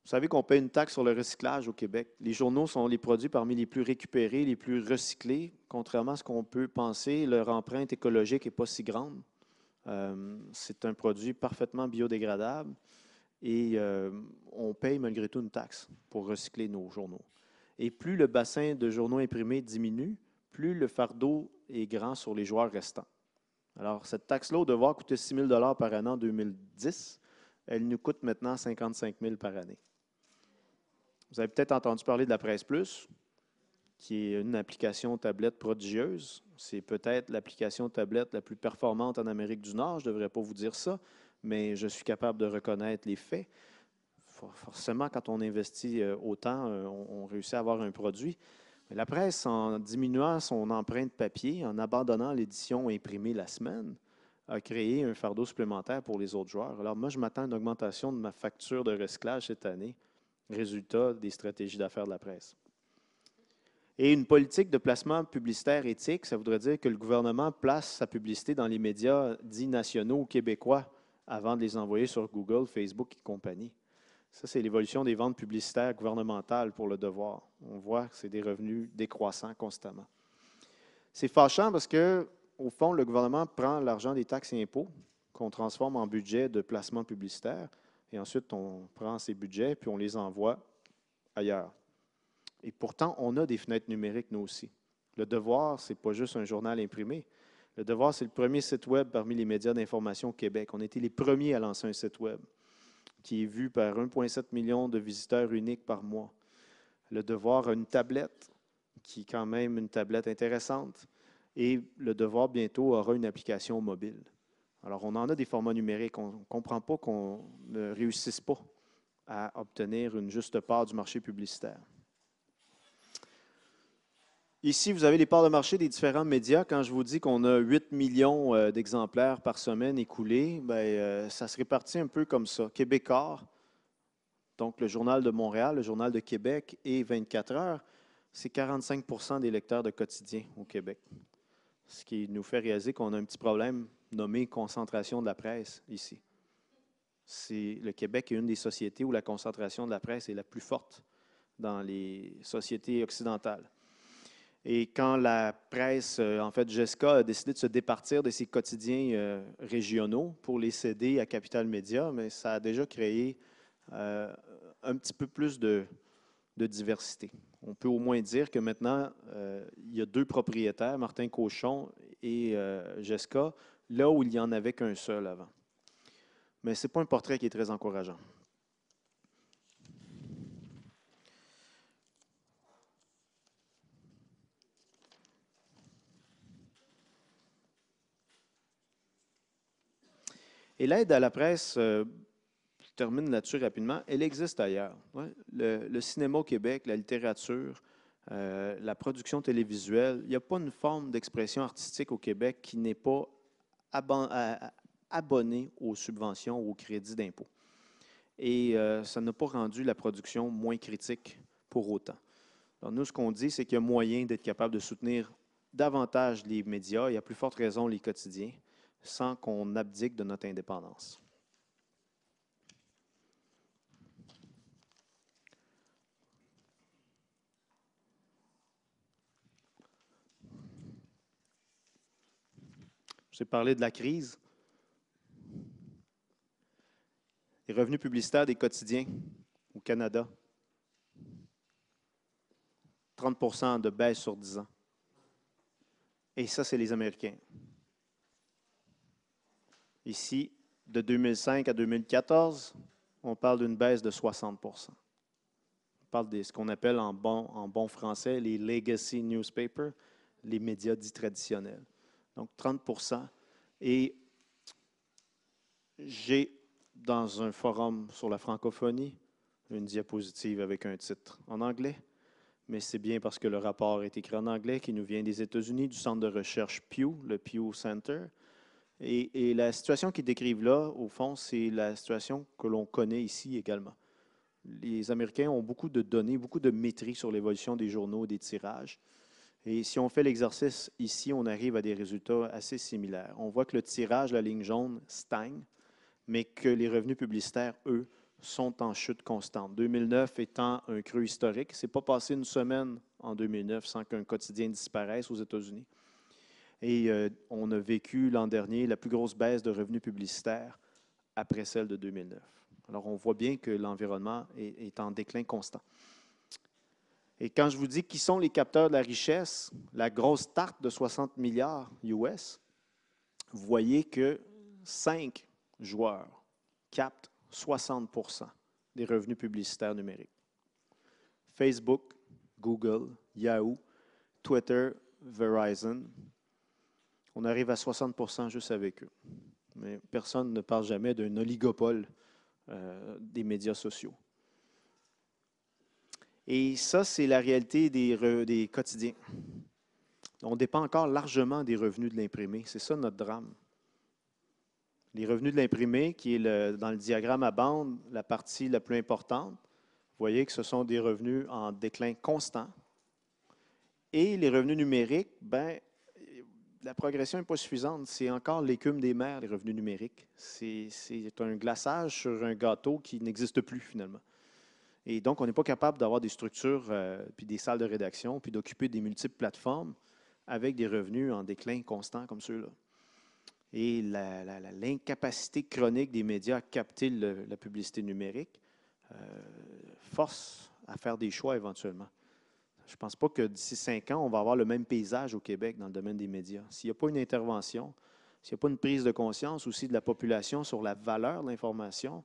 Vous savez qu'on paie une taxe sur le recyclage au Québec. Les journaux sont les produits parmi les plus récupérés, les plus recyclés. Contrairement à ce qu'on peut penser, leur empreinte écologique n'est pas si grande. C'est un produit parfaitement biodégradable et on paye malgré tout une taxe pour recycler nos journaux. Et plus le bassin de journaux imprimés diminue, plus le fardeau est grand sur les joueurs restants. Alors, cette taxe-là, au Devoir, coûtait 6 000 $ par année en 2010. Elle nous coûte maintenant 55 000 $ par année. Vous avez peut-être entendu parler de la Presse Plus, qui est une application tablette prodigieuse. C'est peut-être l'application tablette la plus performante en Amérique du Nord. Je ne devrais pas vous dire ça, mais je suis capable de reconnaître les faits. Forcément, quand on investit autant, on réussit à avoir un produit. Mais la presse, en diminuant son empreinte papier, en abandonnant l'édition imprimée la semaine, a créé un fardeau supplémentaire pour les autres joueurs. Alors moi, je m'attends à une augmentation de ma facture de recyclage cette année, résultat des stratégies d'affaires de la presse. Et une politique de placement publicitaire éthique, ça voudrait dire que le gouvernement place sa publicité dans les médias dits nationaux ou québécois avant de les envoyer sur Google, Facebook et compagnie. Ça, c'est l'évolution des ventes publicitaires gouvernementales pour Le Devoir. On voit que c'est des revenus décroissants constamment. C'est fâchant parce que, au fond, le gouvernement prend l'argent des taxes et impôts qu'on transforme en budget de placement publicitaire et ensuite on prend ces budgets puis on les envoie ailleurs. Et pourtant, on a des fenêtres numériques, nous aussi. Le Devoir, ce n'est pas juste un journal imprimé. Le Devoir, c'est le premier site web parmi les médias d'information au Québec. On a été les premiers à lancer un site web qui est vu par 1,7 million de visiteurs uniques par mois. Le Devoir a une tablette, qui est quand même une tablette intéressante. Et Le Devoir, bientôt, aura une application mobile. Alors, on en a des formats numériques. On ne comprend pas qu'on ne réussisse pas à obtenir une juste part du marché publicitaire. Ici, vous avez les parts de marché des différents médias. Quand je vous dis qu'on a 8 millions d'exemplaires par semaine écoulés, ça se répartit un peu comme ça. Québécois, donc le Journal de Montréal, le Journal de Québec et 24 heures, c'est 45 % des lecteurs de quotidien au Québec. Ce qui nous fait réaliser qu'on a un petit problème nommé concentration de la presse ici. Le Québec est une des sociétés où la concentration de la presse est la plus forte dans les sociétés occidentales. Et quand la presse, en fait, Jessica a décidé de se départir de ses quotidiens régionaux pour les céder à Capital Média, mais ça a déjà créé un petit peu plus de diversité. On peut au moins dire que maintenant, il y a 2 propriétaires, Martin Cochon et Jessica, là où il n'y en avait qu'un seul avant. Mais ce n'est pas un portrait qui est très encourageant. Et l'aide à la presse, je termine là-dessus rapidement, elle existe ailleurs. Ouais. Le cinéma au Québec, la littérature, la production télévisuelle, il n'y a pas une forme d'expression artistique au Québec qui n'est pas abonnée aux subventions ou aux crédits d'impôt. Et ça n'a pas rendu la production moins critique pour autant. Alors nous, ce qu'on dit, c'est qu'il y a moyen d'être capable de soutenir davantage les médias et à plus forte raison les quotidiens, sans qu'on abdique de notre indépendance. J'ai parlé de la crise. Les revenus publicitaires des quotidiens au Canada, 30 de baisse sur 10 ans. Et ça, c'est les Américains. Ici, de 2005 à 2014, on parle d'une baisse de 60 On parle de ce qu'on appelle en bon français les legacy newspapers, les médias dits traditionnels. Donc 30 Et j'ai, dans un forum sur la francophonie, une diapositive avec un titre en anglais, mais c'est bien parce que le rapport est écrit en anglais, qui nous vient des États-Unis, du centre de recherche Pew, le Pew Center. Et la situation qu'ils décrivent là, au fond, c'est la situation que l'on connaît ici également. Les Américains ont beaucoup de données, beaucoup de maîtrise sur l'évolution des journaux et des tirages. Et si on fait l'exercice ici, on arrive à des résultats assez similaires. On voit que le tirage, la ligne jaune, stagne, mais que les revenus publicitaires, eux, sont en chute constante. 2009 étant un creux historique, ce n'est pas passé une semaine en 2009 sans qu'un quotidien disparaisse aux États-Unis. Et on a vécu l'an dernier la plus grosse baisse de revenus publicitaires après celle de 2009. Alors, on voit bien que l'environnement est en déclin constant. Et quand je vous dis qui sont les capteurs de la richesse, la grosse tarte de 60 milliards US, vous voyez que 5 joueurs captent 60 des revenus publicitaires numériques. Facebook, Google, Yahoo, Twitter, Verizon. On arrive à 60 juste avec eux. Mais personne ne parle jamais d'un oligopole des médias sociaux. Et ça, c'est la réalité des quotidiens. On dépend encore largement des revenus de l'imprimé. C'est ça notre drame. Les revenus de l'imprimé, qui est dans le diagramme à bande, la partie la plus importante, vous voyez que ce sont des revenus en déclin constant. Et les revenus numériques, ben, la progression n'est pas suffisante. C'est encore l'écume des mers, les revenus numériques. C'est un glaçage sur un gâteau qui n'existe plus finalement. Et donc, on n'est pas capable d'avoir des structures, puis des salles de rédaction, puis d'occuper des multiples plateformes avec des revenus en déclin constant comme ceux-là. Et l'incapacité chronique des médias à capter la publicité numérique force à faire des choix éventuellement. Je ne pense pas que d'ici 5 ans, on va avoir le même paysage au Québec dans le domaine des médias. S'il n'y a pas une intervention, s'il n'y a pas une prise de conscience aussi de la population sur la valeur de l'information,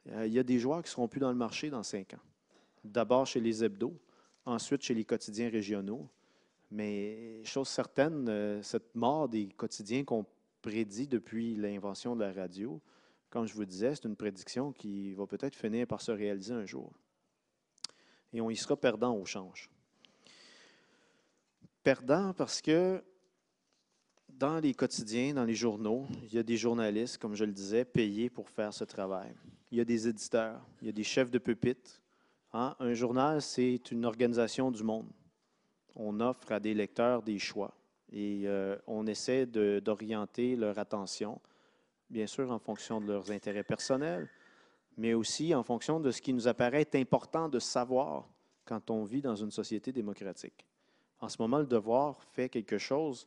il y a des joueurs qui ne seront plus dans le marché dans 5 ans. D'abord chez les hebdos, ensuite chez les quotidiens régionaux. Mais chose certaine, cette mort des quotidiens qu'on prédit depuis l'invention de la radio, comme je vous disais, c'est une prédiction qui va peut-être finir par se réaliser un jour. Et on y sera perdant au change. Perdant parce que dans les quotidiens, dans les journaux, il y a des journalistes, comme je le disais, payés pour faire ce travail. Il y a des éditeurs, il y a des chefs de pupitre. Hein? Un journal, c'est une organisation du monde. On offre à des lecteurs des choix et on essaie d'orienter leur attention, bien sûr en fonction de leurs intérêts personnels, mais aussi en fonction de ce qui nous apparaît important de savoir quand on vit dans une société démocratique. En ce moment, le Devoir fait quelque chose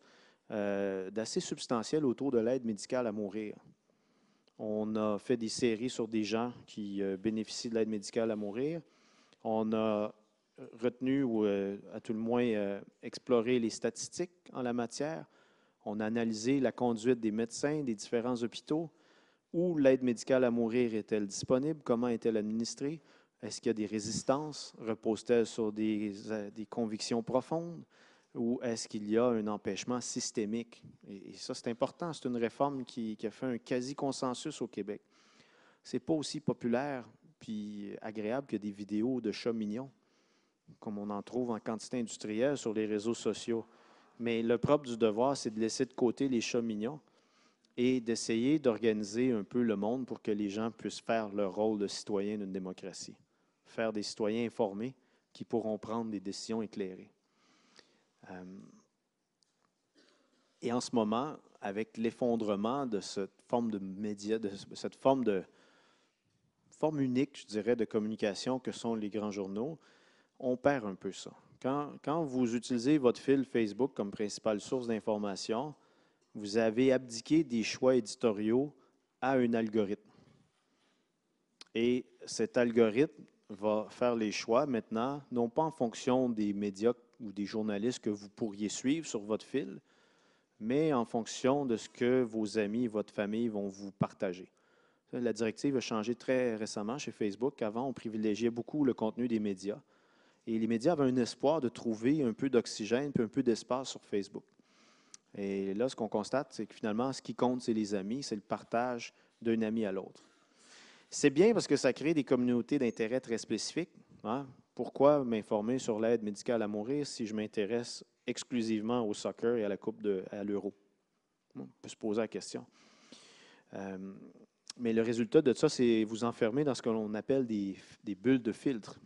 d'assez substantiel autour de l'aide médicale à mourir. On a fait des séries sur des gens qui bénéficient de l'aide médicale à mourir. On a retenu ou à tout le moins exploré les statistiques en la matière. On a analysé la conduite des médecins des différents hôpitaux. Où l'aide médicale à mourir est-elle disponible? Comment est-elle administrée? Est-ce qu'il y a des résistances? Repose-t-elle sur des convictions profondes? Ou est-ce qu'il y a un empêchement systémique? Et ça, c'est important. C'est une réforme qui a fait un quasi-consensus au Québec. Ce n'est pas aussi populaire puis agréable que des vidéos de chats mignons, comme on en trouve en quantité industrielle sur les réseaux sociaux. Mais le propre du Devoir, c'est de laisser de côté les chats mignons et d'essayer d'organiser un peu le monde pour que les gens puissent faire leur rôle de citoyen d'une démocratie. Faire des citoyens informés qui pourront prendre des décisions éclairées. Et en ce moment, avec l'effondrement de cette forme de médias, de cette forme unique, je dirais, de communication que sont les grands journaux, on perd un peu ça. Quand vous utilisez votre fil Facebook comme principale source d'information, vous avez abdiqué des choix éditoriaux à un algorithme. Et cet algorithme va faire les choix maintenant, non pas en fonction des médias ou des journalistes que vous pourriez suivre sur votre fil, mais en fonction de ce que vos amis et votre famille vont vous partager. La directive a changé très récemment chez Facebook. Avant, on privilégiait beaucoup le contenu des médias. Et les médias avaient un espoir de trouver un peu d'oxygène puis un peu d'espace sur Facebook. Et là, ce qu'on constate, c'est que finalement, ce qui compte, c'est les amis, c'est le partage d'un ami à l'autre. C'est bien parce que ça crée des communautés d'intérêt très spécifiques. Hein? Pourquoi m'informer sur l'aide médicale à mourir si je m'intéresse exclusivement au soccer et à la à l'Euro? On peut se poser la question. Mais le résultat de ça, c'est vous enfermer dans ce que l'on appelle des bulles de filtre.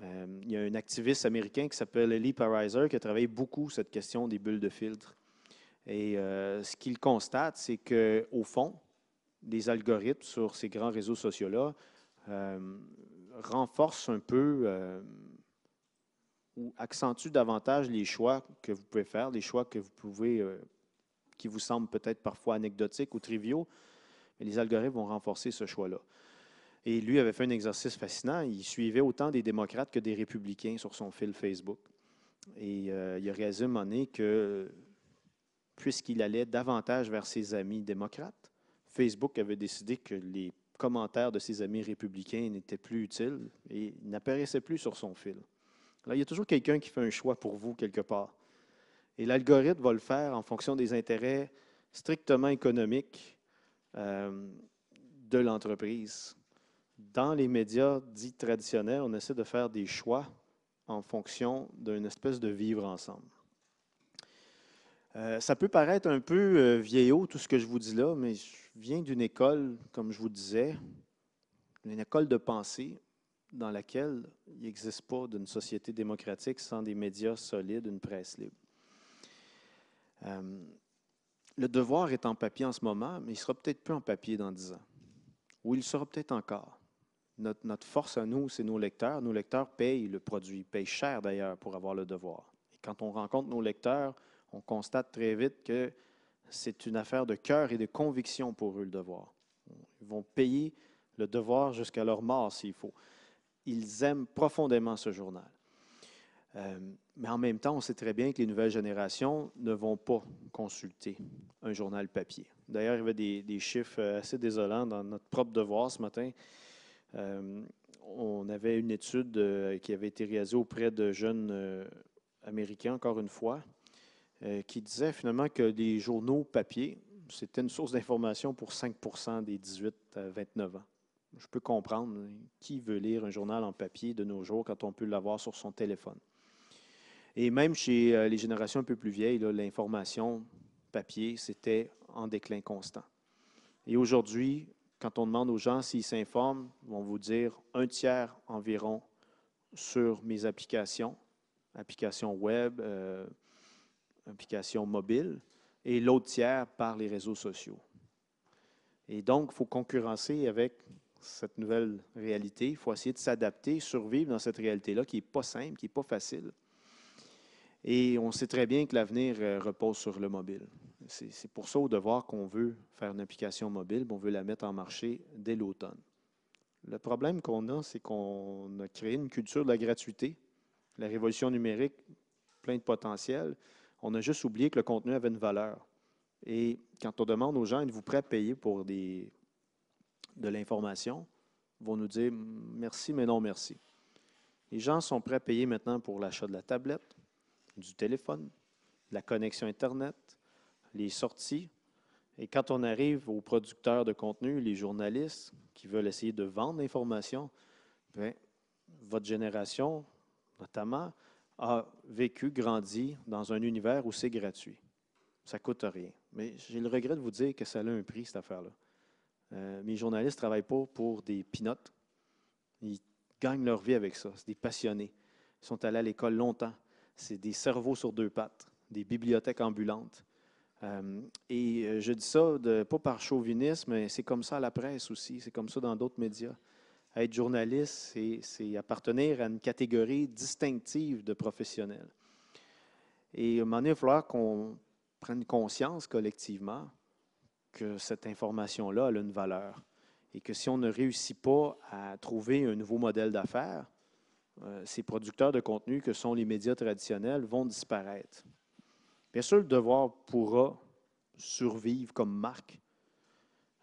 Il y a un activiste américain qui s'appelle Lee Pariser qui a travaillé beaucoup cette question des bulles de filtre. Et ce qu'il constate, c'est qu'au fond, les algorithmes sur ces grands réseaux sociaux-là renforcent un peu ou accentuent davantage les choix que vous pouvez faire, les choix que vous pouvez, qui vous semblent peut-être parfois anecdotiques ou triviaux, mais les algorithmes vont renforcer ce choix-là. Et lui avait fait un exercice fascinant. Il suivait autant des démocrates que des républicains sur son fil Facebook. Et il a réalisé à un moment donné que, puisqu'il allait davantage vers ses amis démocrates, Facebook avait décidé que les commentaires de ses amis républicains n'étaient plus utiles et n'apparaissaient plus sur son fil. Là, il y a toujours quelqu'un qui fait un choix pour vous quelque part. Et l'algorithme va le faire en fonction des intérêts strictement économiques de l'entreprise. Dans les médias dits traditionnels, on essaie de faire des choix en fonction d'une espèce de vivre ensemble. Ça peut paraître un peu vieillot, tout ce que je vous dis là, mais je viens d'une école, comme je vous disais, une école de pensée dans laquelle il n'existe pas d'une société démocratique sans des médias solides, une presse libre. Le devoir est en papier en ce moment, mais il ne sera peut-être plus en papier dans 10 ans. Ou il le sera peut-être encore. Notre force à nous, c'est nos lecteurs. Nos lecteurs payent le produit, payent cher d'ailleurs pour avoir le devoir. Et quand on rencontre nos lecteurs, on constate très vite que c'est une affaire de cœur et de conviction pour eux, le devoir. Ils vont payer le devoir jusqu'à leur mort s'il faut. Ils aiment profondément ce journal. Mais en même temps, on sait très bien que les nouvelles générations ne vont pas consulter un journal papier. D'ailleurs, il y avait des chiffres assez désolants dans notre propre devoir ce matin. On avait une étude qui avait été réalisée auprès de jeunes Américains, encore une fois, qui disait finalement que les journaux papier, c'était une source d'information pour 5% des 18 à 29 ans. Je peux comprendre qui veut lire un journal en papier de nos jours quand on peut l'avoir sur son téléphone. Et même chez les générations un peu plus vieilles, l'information papier, c'était en déclin constant. Et aujourd'hui, quand on demande aux gens s'ils s'informent, ils vont vous dire 1/3 environ sur mes applications web, applications mobiles, et l'autre tiers par les réseaux sociaux. Et donc, il faut concurrencer avec cette nouvelle réalité. Il faut essayer de s'adapter, survivre dans cette réalité-là qui n'est pas simple, qui n'est pas facile. Et on sait très bien que l'avenir repose sur le mobile. C'est pour ça, au devoir, qu'on veut faire une application mobile, on veut la mettre en marché dès l'automne. Le problème qu'on a, c'est qu'on a créé une culture de la gratuité, la révolution numérique, plein de potentiel. On a juste oublié que le contenu avait une valeur. Et quand on demande aux gens, êtes-vous prêts à payer pour de l'information, ils vont nous dire merci, mais non merci. Les gens sont prêts à payer maintenant pour l'achat de la tablette, du téléphone, la connexion Internet, les sorties. Et quand on arrive aux producteurs de contenu, les journalistes qui veulent essayer de vendre l'information, bien, votre génération, notamment, a vécu, grandi dans un univers où c'est gratuit. Ça ne coûte rien. Mais j'ai le regret de vous dire que ça a un prix, cette affaire-là. Mes journalistes ne travaillent pas pour des peanuts. Ils gagnent leur vie avec ça. C'est des passionnés. Ils sont allés à l'école longtemps. C'est des cerveaux sur deux pattes, des bibliothèques ambulantes. Et je dis ça pas par chauvinisme, mais c'est comme ça à la presse aussi, c'est comme ça dans d'autres médias. Être journaliste, c'est appartenir à une catégorie distinctive de professionnels. Et à un moment donné, il va falloir qu'on prenne conscience collectivement que cette information-là a une valeur. et que si on ne réussit pas à trouver un nouveau modèle d'affaires, ces producteurs de contenu que sont les médias traditionnels vont disparaître. Bien sûr, le Devoir pourra survivre comme marque,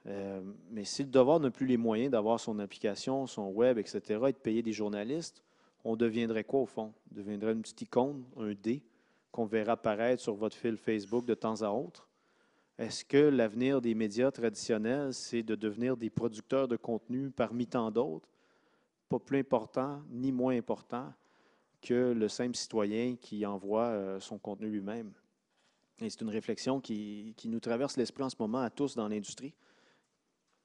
mais si le Devoir n'a plus les moyens d'avoir son application, son web, etc., et de payer des journalistes, on deviendrait quoi au fond? On deviendrait une petite icône, un dé, qu'on verra apparaître sur votre fil Facebook de temps à autre? Est-ce que l'avenir des médias traditionnels, c'est de devenir des producteurs de contenu parmi tant d'autres, pas plus important ni moins important que le simple citoyen qui envoie son contenu lui-même? Et c'est une réflexion qui nous traverse l'esprit en ce moment à tous dans l'industrie.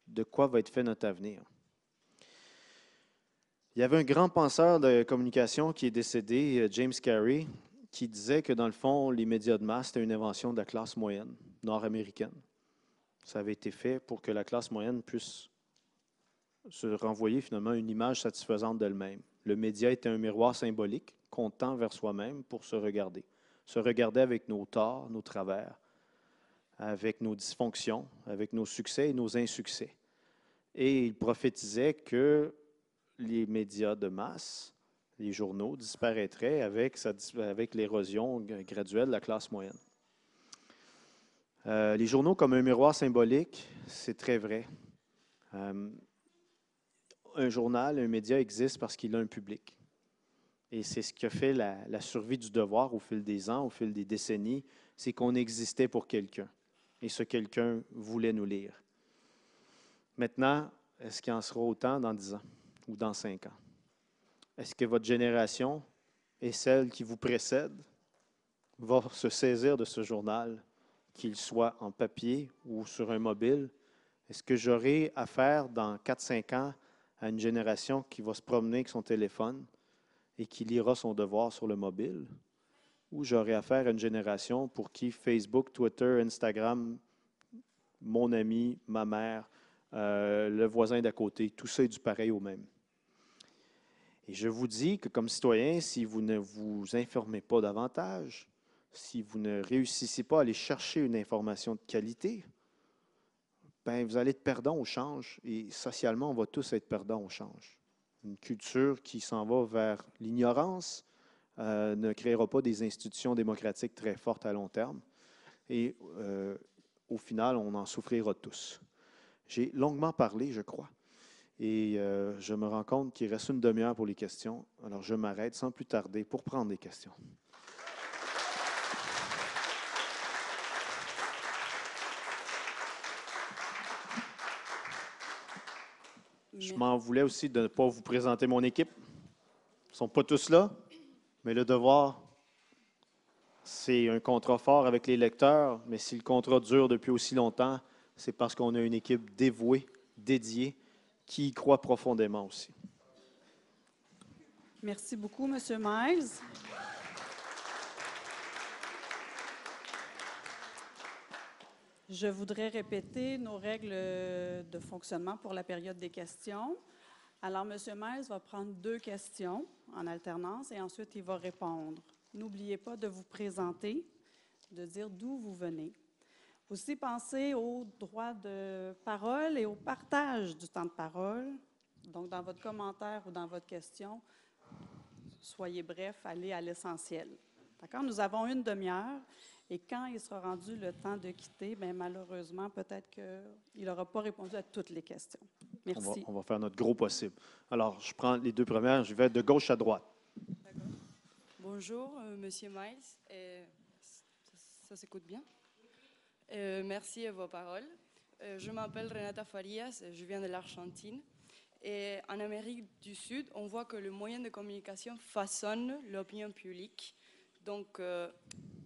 De quoi va être fait notre avenir? Il y avait un grand penseur de communication qui est décédé, James Carey, qui disait que dans le fond, les médias de masse, c'était une invention de la classe moyenne nord-américaine. Ça avait été fait pour que la classe moyenne puisse se renvoyer finalement une image satisfaisante d'elle-même. Le média était un miroir symbolique qu'on tend vers soi-même pour se regarder. Se regarder avec nos torts, nos travers, avec nos dysfonctions, avec nos succès et nos insuccès. Et il prophétisait que les médias de masse, les journaux, disparaîtraient avec l'érosion graduelle de la classe moyenne. Les journaux comme un miroir symbolique, c'est très vrai. Un journal, un média existe parce qu'il a un public. Et c'est ce qui a fait la survie du Devoir au fil des ans, au fil des décennies, c'est qu'on existait pour quelqu'un. Et ce quelqu'un voulait nous lire. Maintenant, est-ce qu'il en sera autant dans 10 ans ou dans 5 ans? Est-ce que votre génération et celle qui vous précède va se saisir de ce journal, qu'il soit en papier ou sur un mobile? Est-ce que j'aurai affaire dans 4-5 ans à une génération qui va se promener avec son téléphone et qui lira son Devoir sur le mobile? Ou j'aurai affaire à une génération pour qui Facebook, Twitter, Instagram, mon ami, ma mère, le voisin d'à côté, tout ça est du pareil au même. Et je vous dis que comme citoyen, si vous ne vous informez pas davantage, si vous ne réussissez pas à aller chercher une information de qualité, ben vous allez être perdant au change. Et socialement, on va tous être perdants au change. Une culture qui s'en va vers l'ignorance ne créera pas des institutions démocratiques très fortes à long terme. Et au final, on en souffrira tous. J'ai longuement parlé, je crois. Et je me rends compte qu'il reste une demi-heure pour les questions. Alors, je m'arrête sans plus tarder pour prendre des questions. Je m'en voulais aussi de ne pas vous présenter mon équipe. Ils ne sont pas tous là, mais le Devoir, c'est un contrat fort avec les lecteurs. Mais si le contrat dure depuis aussi longtemps, c'est parce qu'on a une équipe dévouée, dédiée, qui y croit profondément aussi. Merci beaucoup, M. Miles. Je voudrais répéter nos règles de fonctionnement pour la période des questions. Alors, M. Miles va prendre 2 questions en alternance et ensuite il va répondre. N'oubliez pas de vous présenter, de dire d'où vous venez. Aussi, pensez au droit de parole et au partage du temps de parole. Donc, dans votre commentaire ou dans votre question, soyez bref, allez à l'essentiel. D'accord? Nous avons une demi-heure et quand il sera rendu le temps de quitter, bien, malheureusement, peut-être qu'il n'aura pas répondu à toutes les questions. Merci. On va faire notre gros possible. Alors, je prends les 2 premières. Je vais de gauche à droite. D'accord. Bonjour, Monsieur Miles. Ça s'écoute bien? Merci à vos paroles. Je m'appelle Renata Farias, je viens de l'Argentine. Et en Amérique du Sud, on voit que le moyen de communication façonne l'opinion publique. Donc,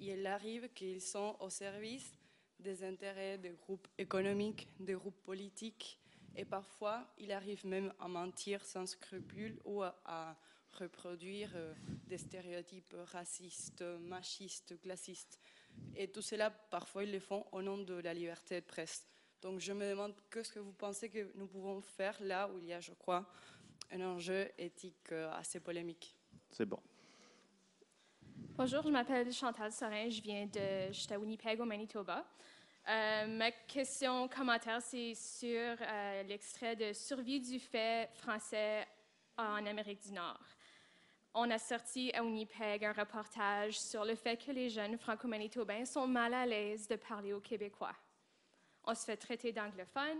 il arrive qu'ils sont au service des intérêts des groupes économiques, des groupes politiques. Et parfois, il arrive même à mentir sans scrupule ou à reproduire des stéréotypes racistes, machistes, classistes. Et tout cela, parfois, ils le font au nom de la liberté de presse. Donc, je me demande qu'est-ce que vous pensez que nous pouvons faire là où il y a, je crois, un enjeu éthique assez polémique. C'est bon. Bonjour, je m'appelle Chantal Sorin, je suis à Winnipeg, au Manitoba. Ma question commentaire, c'est sur l'extrait de Survie du fait français en Amérique du Nord. On a sorti à Winnipeg un reportage sur le fait que les jeunes franco-manitobains sont mal à l'aise de parler aux Québécois. On se fait traiter d'anglophone,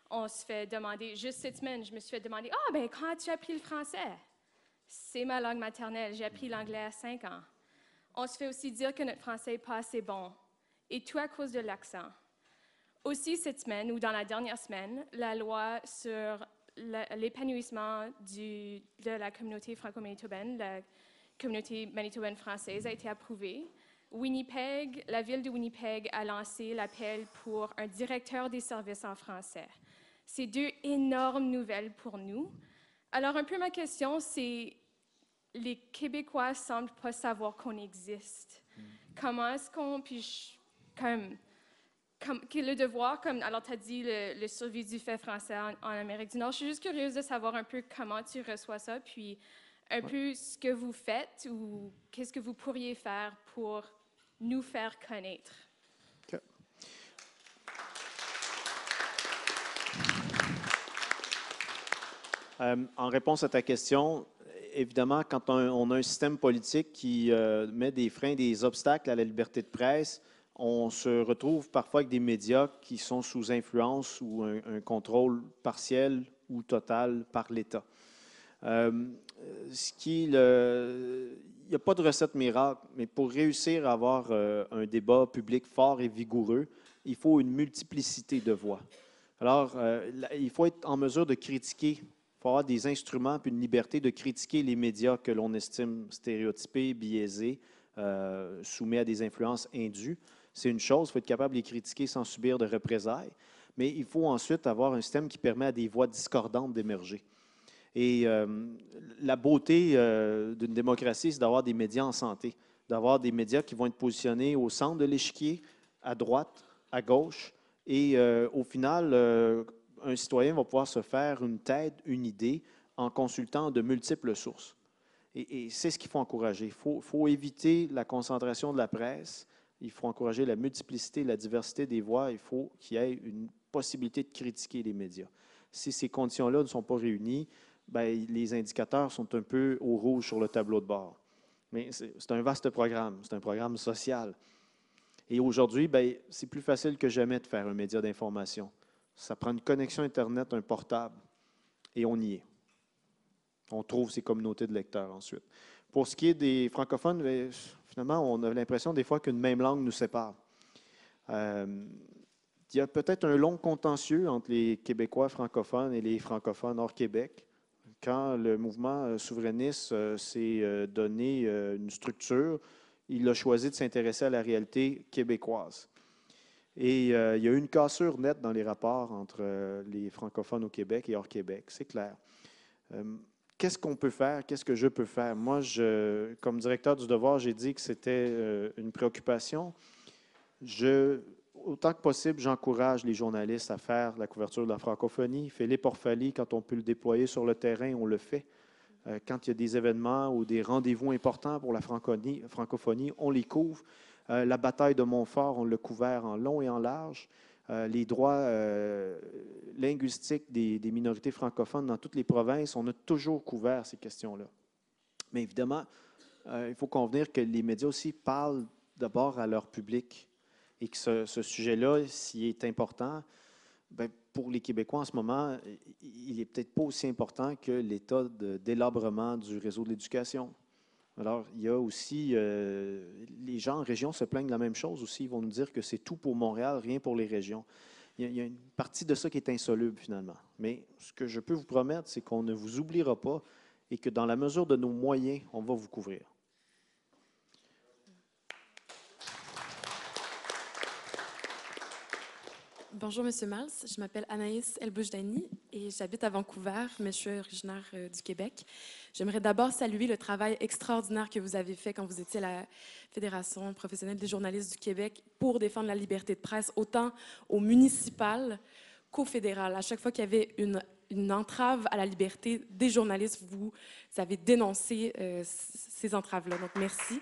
on se fait demander, juste cette semaine, je me suis fait demander « Ah, ben quand as-tu appris le français? » C'est ma langue maternelle, j'ai appris l'anglais à 5 ans. On se fait aussi dire que notre français n'est pas assez bon, et tout à cause de l'accent. Aussi cette semaine, ou dans la dernière semaine, la loi sur l'épanouissement de la communauté franco-manitobaine, la communauté manitobaine française, a été approuvée. La ville de Winnipeg a lancé l'appel pour un directeur des services en français. C'est deux énormes nouvelles pour nous. Alors, un peu ma question, c'est les Québécois ne semblent pas savoir qu'on existe. Comment est-ce qu'on... le devoir, alors tu as dit le survie du fait français en Amérique du Nord. Je suis juste curieuse de savoir un peu comment tu reçois ça, puis un peu ce que vous faites ou qu'est-ce que vous pourriez faire pour nous faire connaître. Okay. En réponse à ta question, évidemment, quand on a un système politique qui met des freins, des obstacles à la liberté de presse, on se retrouve parfois avec des médias qui sont sous influence ou un contrôle partiel ou total par l'État. Il n'y a pas de recette miracle, mais pour réussir à avoir un débat public fort et vigoureux, il faut une multiplicité de voix. Alors, il faut être en mesure de critiquer. Il faut avoir des instruments et une liberté de critiquer les médias que l'on estime stéréotypés, biaisés, soumis à des influences indues. C'est une chose, il faut être capable de les critiquer sans subir de représailles, mais il faut ensuite avoir un système qui permet à des voix discordantes d'émerger. Et la beauté d'une démocratie, c'est d'avoir des médias en santé, d'avoir des médias qui vont être positionnés au centre de l'échiquier, à droite, à gauche, et au final, un citoyen va pouvoir se faire une tête, une idée, en consultant de multiples sources. Et c'est ce qu'il faut encourager. Il faut éviter la concentration de la presse. Il faut encourager la multiplicité, la diversité des voix. Il faut qu'il y ait une possibilité de critiquer les médias. Si ces conditions-là ne sont pas réunies, bien, les indicateurs sont un peu au rouge sur le tableau de bord. Mais c'est un vaste programme. C'est un programme social. Et aujourd'hui, bien, c'est plus facile que jamais de faire un média d'information. Ça prend une connexion Internet, un portable, et on y est. On trouve ces communautés de lecteurs ensuite. Pour ce qui est des francophones, bien, finalement, on a l'impression des fois qu'une même langue nous sépare. Il y a peut-être un long contentieux entre les Québécois francophones et les francophones hors Québec. Quand le mouvement souverainiste s'est donné une structure, il a choisi de s'intéresser à la réalité québécoise. Et il y a eu une cassure nette dans les rapports entre les francophones au Québec et hors Québec, c'est clair. Qu'est-ce qu'on peut faire? Qu'est-ce que je peux faire? Moi, comme directeur du Devoir, j'ai dit que c'était une préoccupation. Autant que possible, j'encourage les journalistes à faire la couverture de la francophonie. Philippe Orphalie, quand on peut le déployer sur le terrain, on le fait. Quand il y a des événements ou des rendez-vous importants pour la francophonie, on les couvre. La bataille de Montfort, on l'a couvert en long et en large. Les droits linguistiques des minorités francophones dans toutes les provinces, on a toujours couvert ces questions-là. Mais évidemment, il faut convenir que les médias aussi parlent d'abord à leur public et que ce sujet-là, s'il est important, bien, pour les Québécois en ce moment, il n'est peut-être pas aussi important que l'état de délabrement du réseau de l'éducation. Alors, il y a aussi, les gens en région se plaignent de la même chose aussi. Ils vont nous dire que c'est tout pour Montréal, rien pour les régions. Il y a une partie de ça qui est insoluble finalement. Mais ce que je peux vous promettre, c'est qu'on ne vous oubliera pas et que dans la mesure de nos moyens, on va vous couvrir. Bonjour, M. Miles. Je m'appelle Anaïs Elboujdani et j'habite à Vancouver, mais je suis originaire du Québec. J'aimerais d'abord saluer le travail extraordinaire que vous avez fait quand vous étiez à la Fédération professionnelle des journalistes du Québec pour défendre la liberté de presse, autant au municipal qu'au fédéral. À chaque fois qu'il y avait une entrave à la liberté des journalistes, vous avez dénoncé ces entraves-là. Donc, merci.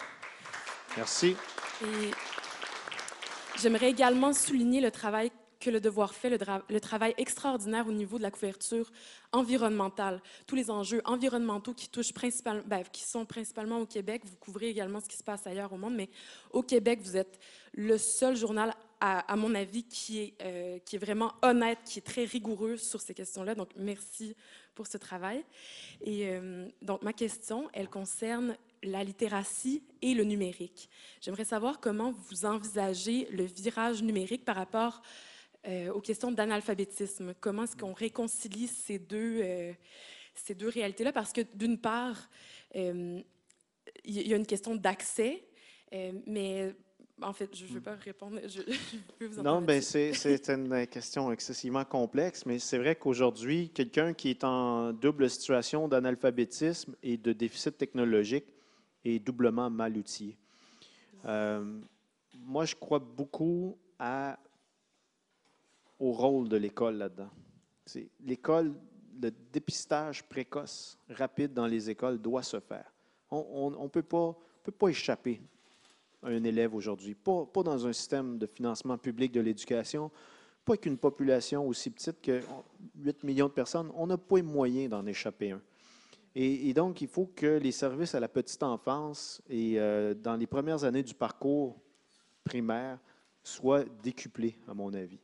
Merci. Et J'aimerais également souligner le travail que le Devoir fait, le travail extraordinaire au niveau de la couverture environnementale. Tous les enjeux environnementaux qui touchent qui sont principalement au Québec. Vous couvrez également ce qui se passe ailleurs au monde, mais au Québec, vous êtes le seul journal, à mon avis, qui est vraiment honnête, qui est très rigoureux sur ces questions-là. Donc, merci pour ce travail. Et donc, ma question, elle concerne la littératie et le numérique. J'aimerais savoir comment vous envisagez le virage numérique par rapport aux questions d'analphabétisme. Comment est-ce qu'on réconcilie ces deux réalités-là? Parce que d'une part, il y a une question d'accès, mais en fait, je ne veux pas répondre, je peux vous en Non, parler bien, dessus. c'est une question excessivement complexe, mais c'est vrai qu'aujourd'hui, quelqu'un qui est en double situation d'analphabétisme et de déficit technologique est doublement mal outillé. Moi, je crois beaucoup au rôle de l'école là-dedans. L'école, le dépistage précoce, rapide dans les écoles doit se faire. On ne peut pas échapper à un élève aujourd'hui, pas dans un système de financement public de l'éducation, pas avec une population aussi petite que 8 millions de personnes, on n'a pas les moyens d'en échapper un. Et donc, il faut que les services à la petite enfance et dans les premières années du parcours primaire soient décuplés, à mon avis.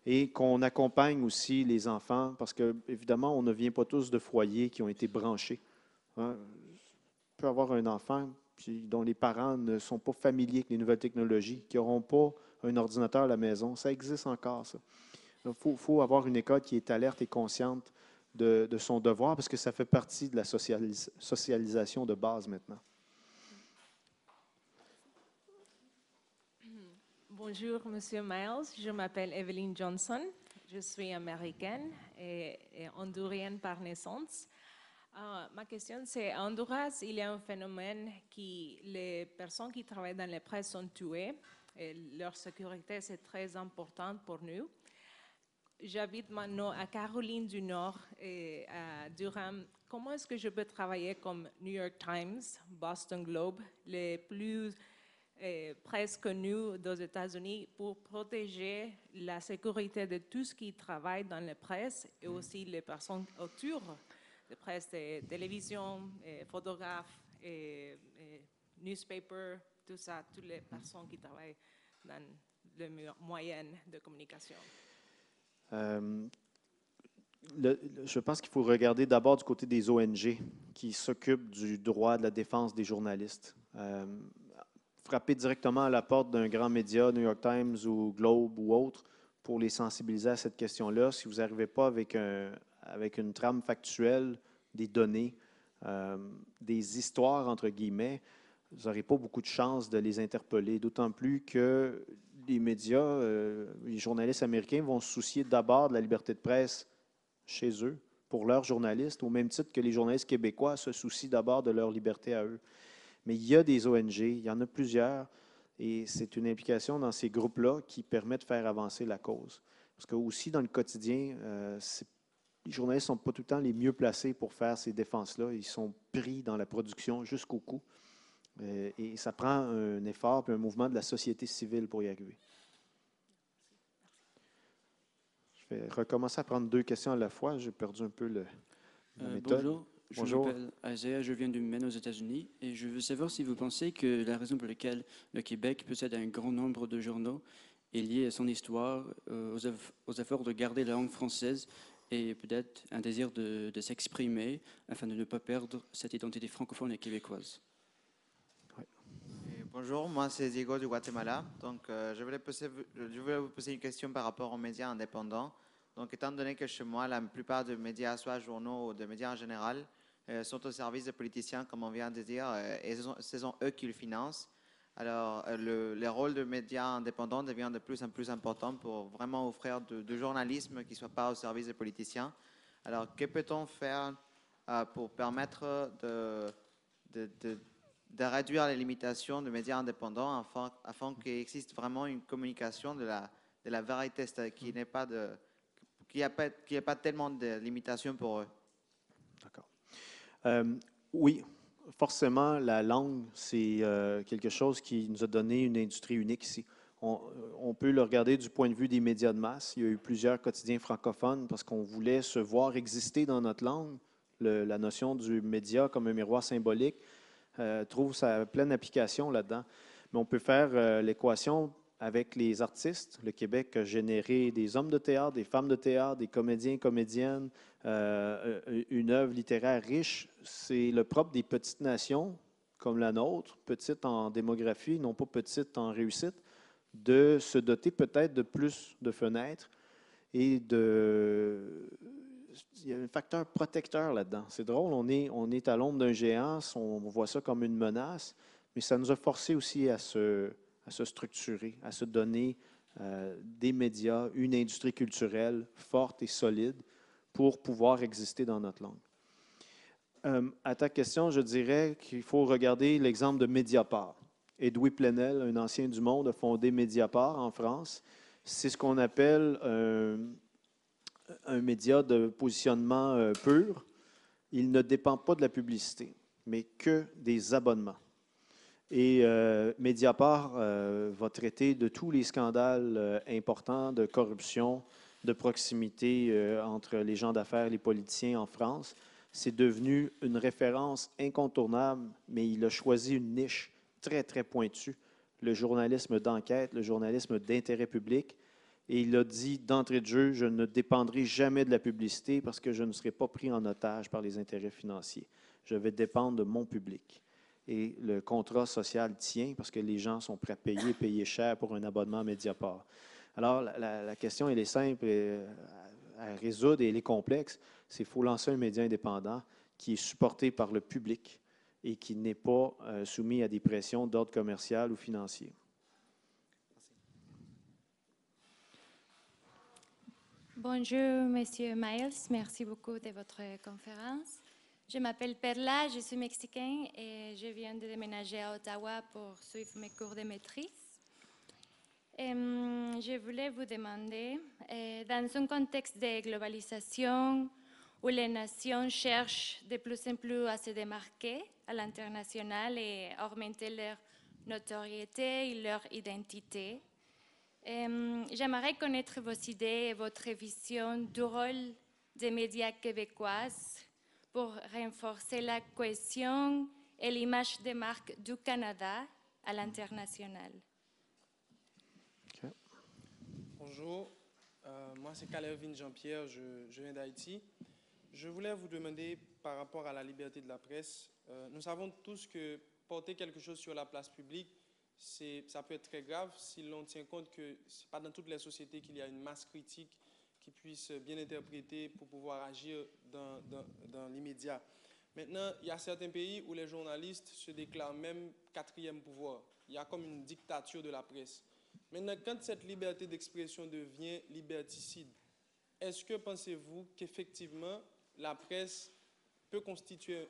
Et qu'on accompagne aussi les enfants, parce que, évidemment, on ne vient pas tous de foyers qui ont été branchés. Hein. On peut avoir un enfant dont les parents ne sont pas familiers avec les nouvelles technologies, qui n'auront pas un ordinateur à la maison. Ça existe encore, ça. Il faut avoir une école qui est alerte et consciente de son devoir, parce que ça fait partie de la socialisation de base maintenant. Bonjour, Monsieur Miles. Je m'appelle Evelyn Johnson. Je suis américaine et hondurienne par naissance. Ma question, c'est à Honduras, il y a un phénomène qui les personnes qui travaillent dans la presse sont tuées. Et leur sécurité, c'est très important pour nous. J'habite maintenant à Caroline du Nord et à Durham. Comment est-ce que je peux travailler comme New York Times, Boston Globe, les plus presse connus aux États-Unis pour protéger la sécurité de tous qui travaillent dans la presse et aussi les personnes autour de presse, de télévision, photographes, newspaper, tout ça, toutes les personnes qui travaillent dans le moyen de communication. Je pense qu'il faut regarder d'abord du côté des ONG qui s'occupent du droit de la défense des journalistes. Frapper directement à la porte d'un grand média, New York Times ou Globe ou autre, pour les sensibiliser à cette question-là. Si vous n'arrivez pas avec une trame factuelle, des données, des histoires, entre guillemets, vous n'aurez pas beaucoup de chances de les interpeller, d'autant plus que les médias, les journalistes américains vont se soucier d'abord de la liberté de presse chez eux, pour leurs journalistes, au même titre que les journalistes québécois se soucient d'abord de leur liberté à eux. Mais il y a des ONG, il y en a plusieurs, et c'est une implication dans ces groupes-là qui permet de faire avancer la cause. Parce que aussi dans le quotidien, les journalistes ne sont pas tout le temps les mieux placés pour faire ces défenses-là. Ils sont pris dans la production jusqu'au cou. Et ça prend un effort et un mouvement de la société civile pour y arriver. Je vais recommencer à prendre 2 questions à la fois. J'ai perdu un peu la méthode. Bonjour. Bonjour. Je m'appelle Isaiah, je viens du Maine aux États-Unis et je veux savoir si vous pensez que la raison pour laquelle le Québec possède un grand nombre de journaux est liée à son histoire, aux efforts de garder la langue française et peut-être un désir de s'exprimer afin de ne pas perdre cette identité francophone et québécoise. Bonjour, moi c'est Diego du Guatemala. Donc, je voulais vous poser une question par rapport aux médias indépendants. Donc, étant donné que chez moi, la plupart des médias, soit journaux ou des médias en général, sont au service des politiciens, comme on vient de dire, et ce sont eux qui le financent. Alors, le rôle de médias indépendants devient de plus en plus important pour vraiment offrir du journalisme qui ne soit pas au service des politiciens. Alors, que peut-on faire pour permettre de réduire les limitations de médias indépendants afin qu'il existe vraiment une communication de la vérité, qu'il n'y ait pas tellement de limitations pour eux? D'accord. Oui, forcément, la langue, c'est quelque chose qui nous a donné une industrie unique ici. on peut le regarder du point de vue des médias de masse. Il y a eu plusieurs quotidiens francophones parce qu'on voulait se voir exister dans notre langue. La notion du média comme un miroir symbolique trouve sa pleine application là-dedans. Mais on peut faire l'équation avec les artistes. Le Québec a généré des hommes de théâtre, des femmes de théâtre, des comédiens, comédiennes, une œuvre littéraire riche. C'est le propre des petites nations comme la nôtre, petite en démographie, non pas petite en réussite, de se doter peut-être de plus de fenêtres et il y a un facteur protecteur là-dedans. C'est drôle, on est à l'ombre d'un géant, on voit ça comme une menace, mais ça nous a forcé aussi à se structurer, à se donner des médias, une industrie culturelle forte et solide pour pouvoir exister dans notre langue. À ta question, je dirais qu'il faut regarder l'exemple de Mediapart. Edoui Plenel, un ancien du Monde, a fondé Mediapart en France. C'est ce qu'on appelle un média de positionnement pur. Il ne dépend pas de la publicité, mais que des abonnements. Et Mediapart va traiter de tous les scandales importants de corruption, de proximité entre les gens d'affaires et les politiciens en France. C'est devenu une référence incontournable, mais il a choisi une niche très, très pointue, le journalisme d'enquête, le journalisme d'intérêt public. Et il a dit d'entrée de jeu, je ne dépendrai jamais de la publicité parce que je ne serai pas pris en otage par les intérêts financiers. Je vais dépendre de mon public. Et le contrat social tient parce que les gens sont prêts à payer cher pour un abonnement à Mediapart. Alors, la question, elle est simple à résoudre et elle est complexe. C'est qu'il faut lancer un média indépendant qui est supporté par le public et qui n'est pas soumis à des pressions d'ordre commercial ou financier. Bonjour, Monsieur Miles. Merci beaucoup de votre conférence. Je m'appelle Perla, je suis mexicaine et je viens de déménager à Ottawa pour suivre mes cours de maîtrise. Je voulais vous demander, dans un contexte de globalisation où les nations cherchent de plus en plus à se démarquer à l'international et augmenter leur notoriété et leur identité, j'aimerais connaître vos idées et votre vision du rôle des médias québécois pour renforcer la cohésion et l'image des marques du Canada à l'international. Okay. Bonjour, moi c'est Calvin Jean-Pierre, je viens d'Haïti. Je voulais vous demander par rapport à la liberté de la presse, nous savons tous que porter quelque chose sur la place publique, ça peut être très grave si l'on tient compte que ce n'est pas dans toutes les sociétés qu'il y a une masse critique qui puisse bien interpréter pour pouvoir agir dans l'immédiat. Maintenant, il y a certains pays où les journalistes se déclarent même quatrième pouvoir. Il y a comme une dictature de la presse. Maintenant, quand cette liberté d'expression devient liberticide, est-ce que pensez-vous qu'effectivement la presse peut constituer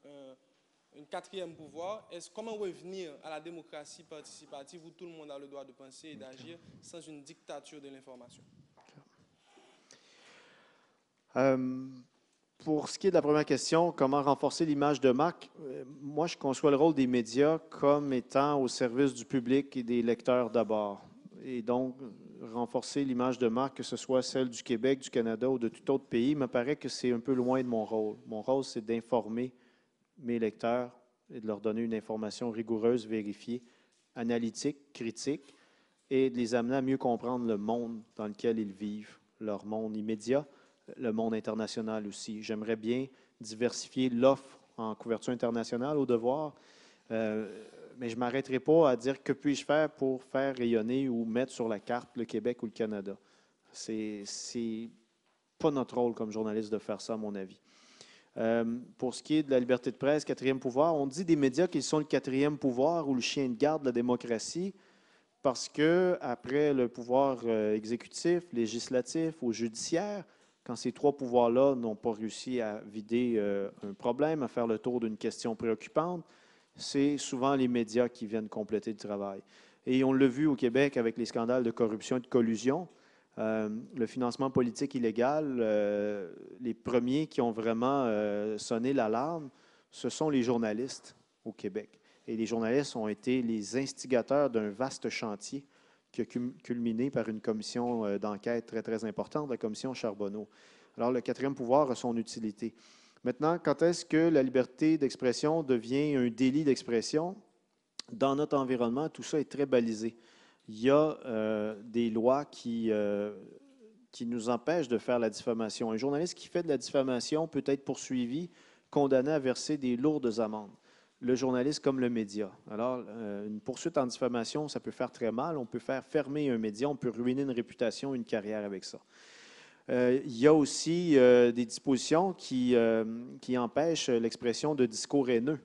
un quatrième pouvoir? Comment revenir à la démocratie participative où tout le monde a le droit de penser et d'agir sans une dictature de l'information? Pour ce qui est de la première question, comment renforcer l'image de marque, moi je conçois le rôle des médias comme étant au service du public et des lecteurs d'abord. Et donc, renforcer l'image de marque, que ce soit celle du Québec, du Canada ou de tout autre pays, me paraît que c'est un peu loin de mon rôle. Mon rôle, c'est d'informer mes lecteurs et de leur donner une information rigoureuse, vérifiée, analytique, critique, et de les amener à mieux comprendre le monde dans lequel ils vivent, leur monde immédiat, le monde international aussi. J'aimerais bien diversifier l'offre en couverture internationale au devoir, mais je ne m'arrêterai pas à dire que puis-je faire pour faire rayonner ou mettre sur la carte le Québec ou le Canada. C'est pas notre rôle comme journaliste de faire ça, à mon avis. Pour ce qui est de la liberté de presse, quatrième pouvoir, on dit des médias qu'ils sont le quatrième pouvoir ou le chien de garde de la démocratie parce que après le pouvoir exécutif, législatif ou judiciaire, quand ces trois pouvoirs-là n'ont pas réussi à vider un problème, à faire le tour d'une question préoccupante, c'est souvent les médias qui viennent compléter le travail. Et on l'a vu au Québec avec les scandales de corruption et de collusion. Le financement politique illégal, les premiers qui ont vraiment sonné l'alarme, ce sont les journalistes au Québec. Et les journalistes ont été les instigateurs d'un vaste chantier qui a culminé par une commission d'enquête très, très importante, la commission Charbonneau. Alors, le quatrième pouvoir a son utilité. Maintenant, quand est-ce que la liberté d'expression devient un délit d'expression? Dans notre environnement, tout ça est très balisé. Il y a des lois qui nous empêchent de faire la diffamation. Un journaliste qui fait de la diffamation peut être poursuivi, condamné à verser des lourdes amendes. Le journaliste comme le média. Alors, une poursuite en diffamation, ça peut faire très mal. On peut faire fermer un média, on peut ruiner une réputation, une carrière avec ça. Il y a aussi des dispositions qui empêchent l'expression de discours haineux.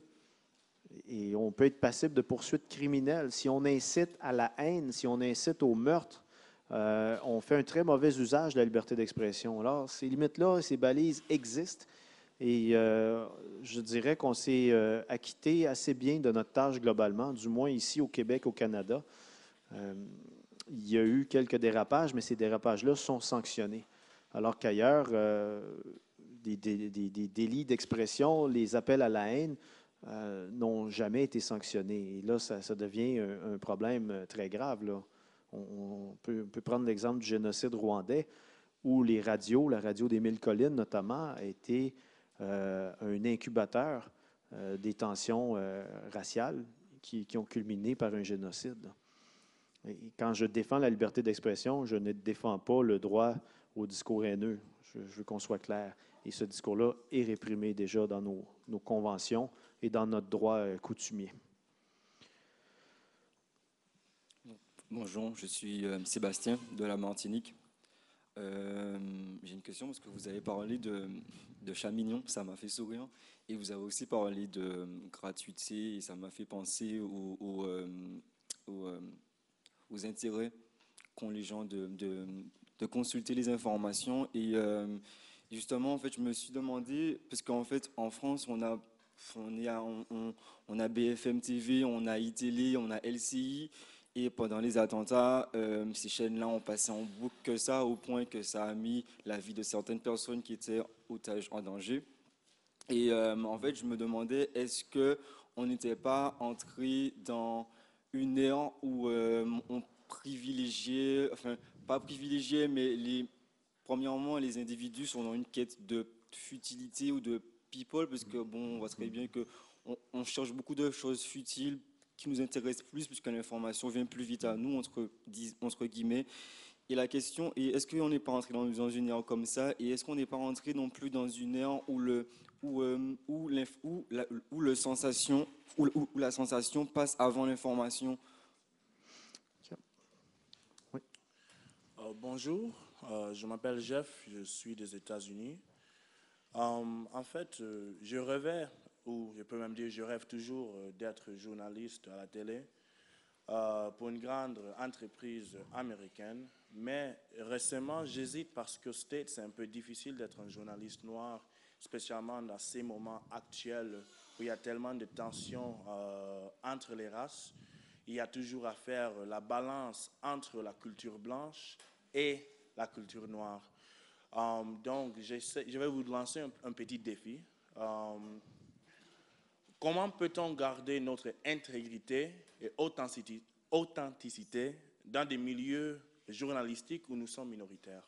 Et on peut être passible de poursuites criminelles. Si on incite à la haine, si on incite au meurtre, on fait un très mauvais usage de la liberté d'expression. Alors, ces limites-là, ces balises existent. Et je dirais qu'on s'est acquitté assez bien de notre tâche globalement, du moins ici au Québec, au Canada. Il y a eu quelques dérapages, mais ces dérapages-là sont sanctionnés. Alors qu'ailleurs, des délits d'expression, les appels à la haine, n'ont jamais été sanctionnés. Et là, ça devient un problème très grave, là. On peut prendre l'exemple du génocide rwandais, où les radios, la radio des Mille Collines notamment, a été un incubateur des tensions raciales qui ont culminé par un génocide. Et quand je défends la liberté d'expression, je ne défends pas le droit au discours haineux. Je veux qu'on soit clair. Et ce discours-là est réprimé déjà dans nos conventions et dans notre droit coutumier. Bonjour, je suis Sébastien de la Martinique. J'ai une question parce que vous avez parlé de chat mignon, ça m'a fait sourire. Et vous avez aussi parlé de gratuité et ça m'a fait penser aux intérêts qu'ont les gens de consulter les informations. Et justement, en fait, je me suis demandé, parce qu'en fait, en France, on a BFM TV, on a iTélé, on a LCI. Et pendant les attentats, ces chaînes-là ont passé en boucle que ça, au point que ça a mis la vie de certaines personnes qui étaient otages en danger. Et en fait, je me demandais, est-ce qu'on n'était pas entré dans une ère où on privilégiait, enfin, pas privilégié, mais premièrement, les individus sont dans une quête de futilité ou de people, parce que, bon, on voit très bien qu'on cherche beaucoup de choses futiles qui nous intéressent plus, puisque l'information vient plus vite à nous, entre guillemets. Et la question est, est-ce qu'on n'est pas rentré dans une ère comme ça, et est-ce qu'on n'est pas rentré non plus dans une ère où la sensation passe avant l'information? Oui. Bonjour, je m'appelle Jeff, je suis des États-Unis. En fait, je rêvais, ou je peux même dire je rêve toujours d'être journaliste à la télé pour une grande entreprise américaine. Mais récemment, j'hésite parce qu'aux States, c'est un peu difficile d'être un journaliste noir, spécialement dans ces moments actuels où il y a tellement de tensions entre les races. Il y a toujours à faire la balance entre la culture blanche et la culture noire. Donc, je vais vous lancer un petit défi. Comment peut-on garder notre intégrité et authenticité dans des milieux journalistiques où nous sommes minoritaires?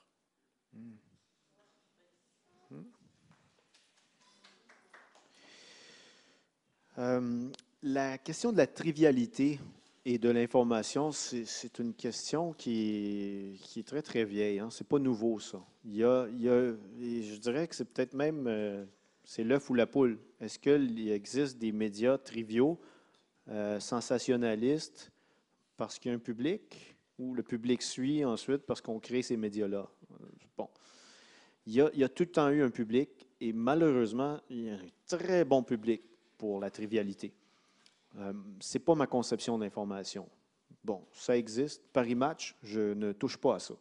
La question de la trivialité et de l'information, c'est une question qui est très, très vieille. Hein? Ce n'est pas nouveau, ça. Et je dirais que c'est peut-être même c'est l'œuf ou la poule. Est-ce qu'il existe des médias triviaux, sensationnalistes, parce qu'il y a un public, ou le public suit ensuite parce qu'on crée ces médias-là? Bon. Il y a tout le temps eu un public, et malheureusement, il y a un très bon public pour la trivialité. Ce n'est pas ma conception d'information. Bon, ça existe. Paris Match, je ne touche pas à ça.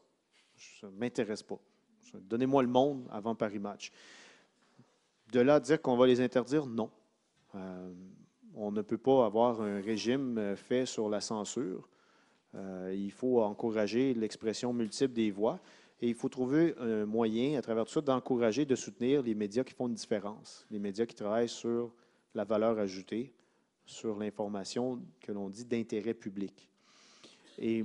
Ça ne m'intéresse pas. Donnez-moi le monde avant Paris Match. De là à dire qu'on va les interdire, non. On ne peut pas avoir un régime fait sur la censure. Il faut encourager l'expression multiple des voix et il faut trouver un moyen, à travers tout ça, d'encourager, de soutenir les médias qui font une différence, les médias qui travaillent sur la valeur ajoutée, sur l'information que l'on dit d'intérêt public. Et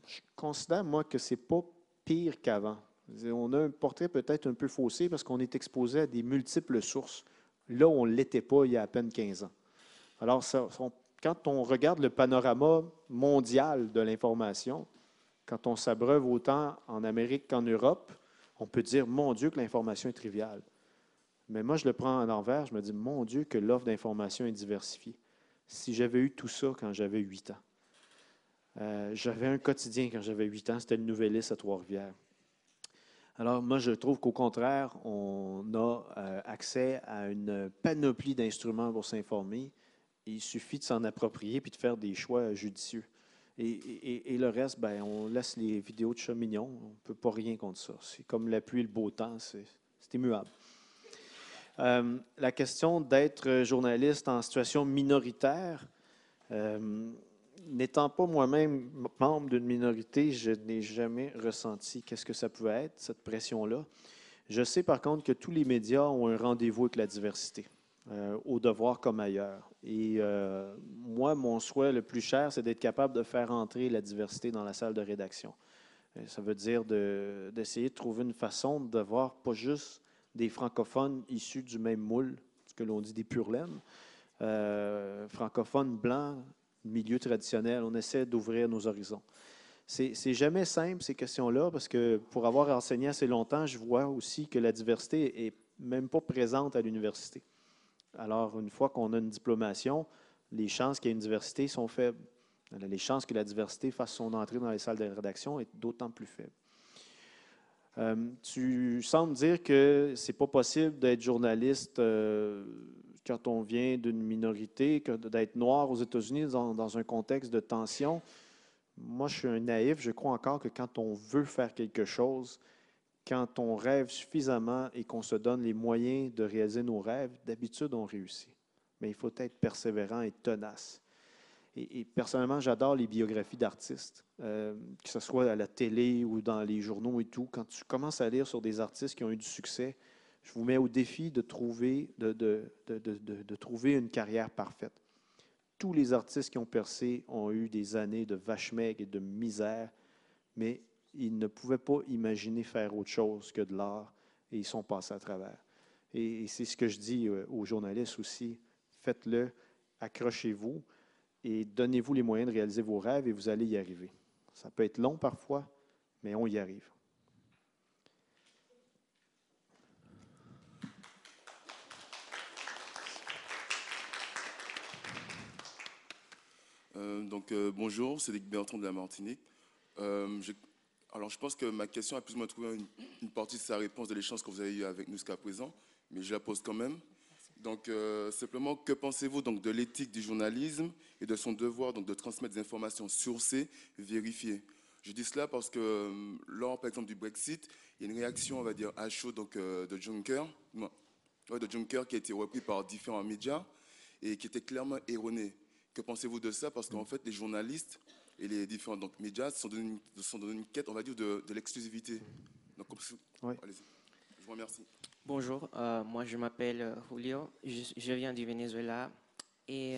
je considère, moi, que ce n'est pas pire qu'avant. On a un portrait peut-être un peu faussé parce qu'on est exposé à des multiples sources, là où on ne l'était pas il y a à peine 15 ans. Alors, quand on regarde le panorama mondial de l'information, quand on s'abreuve autant en Amérique qu'en Europe, on peut dire, mon Dieu, que l'information est triviale. Mais moi, je le prends à l'envers, je me dis, mon Dieu, que l'offre d'information est diversifiée. Si j'avais eu tout ça quand j'avais 8 ans, j'avais un quotidien quand j'avais 8 ans, c'était le Nouvelliste à Trois-Rivières. Alors, moi, je trouve qu'au contraire, on a accès à une panoplie d'instruments pour s'informer. Il suffit de s'en approprier puis de faire des choix judicieux. Et le reste, ben, on laisse les vidéos de chats mignons. On ne peut pas rien contre ça. C'est comme la pluie et le beau temps, c'est immuable. La question d'être journaliste en situation minoritaire, n'étant pas moi-même membre d'une minorité, je n'ai jamais ressenti qu'est-ce que ça pouvait être, cette pression-là. Je sais par contre que tous les médias ont un rendez-vous avec la diversité, au devoir comme ailleurs. Et moi, mon souhait le plus cher, c'est d'être capable de faire entrer la diversité dans la salle de rédaction. Ça veut dire d'essayer de trouver une façon de voir pas juste des francophones issus du même moule, ce que l'on dit des pure laine, francophones blancs, milieu traditionnel. On essaie d'ouvrir nos horizons. C'est jamais simple, ces questions-là, parce que pour avoir enseigné assez longtemps, je vois aussi que la diversité n'est même pas présente à l'université. Alors, une fois qu'on a une diplomation, les chances qu'il y ait une diversité sont faibles. Les chances que la diversité fasse son entrée dans les salles de rédaction est d'autant plus faible. Tu sembles dire que ce n'est pas possible d'être journaliste quand on vient d'une minorité, d'être noir aux États-Unis dans un contexte de tension. Moi, je suis un naïf. Je crois encore que quand on veut faire quelque chose, quand on rêve suffisamment et qu'on se donne les moyens de réaliser nos rêves, d'habitude, on réussit. Mais il faut être persévérant et tenace. Et personnellement, j'adore les biographies d'artistes, que ce soit à la télé ou dans les journaux et tout. Quand tu commences à lire sur des artistes qui ont eu du succès, je vous mets au défi de trouver une carrière parfaite. Tous les artistes qui ont percé ont eu des années de vache maigre et de misère, mais ils ne pouvaient pas imaginer faire autre chose que de l'art et ils sont passés à travers. Et c'est ce que je dis aux journalistes aussi. Faites-le, accrochez-vous. Et donnez-vous les moyens de réaliser vos rêves et vous allez y arriver. Ça peut être long parfois, mais on y arrive. Bonjour, c'est Cédric Bertrand de la Martinique. Alors, je pense que ma question a plus ou moins trouvé une partie de sa réponse de l'échange que vous avez eu avec nous jusqu'à présent, mais je la pose quand même. Donc, simplement, que pensez-vous donc de l'éthique du journalisme et de son devoir donc de transmettre des informations sourcées, vérifiées? Je dis cela parce que lors, par exemple, du Brexit, il y a une réaction, on va dire, à chaud donc, de Juncker qui a été repris par différents médias et qui était clairement erroné. Que pensez-vous de ça? Parce qu'en fait, les journalistes et les différents donc, médias sont dans une quête, on va dire, de l'exclusivité. Donc, oui. Allez-y. Je vous remercie. Bonjour, moi je m'appelle Julio, je viens du Venezuela et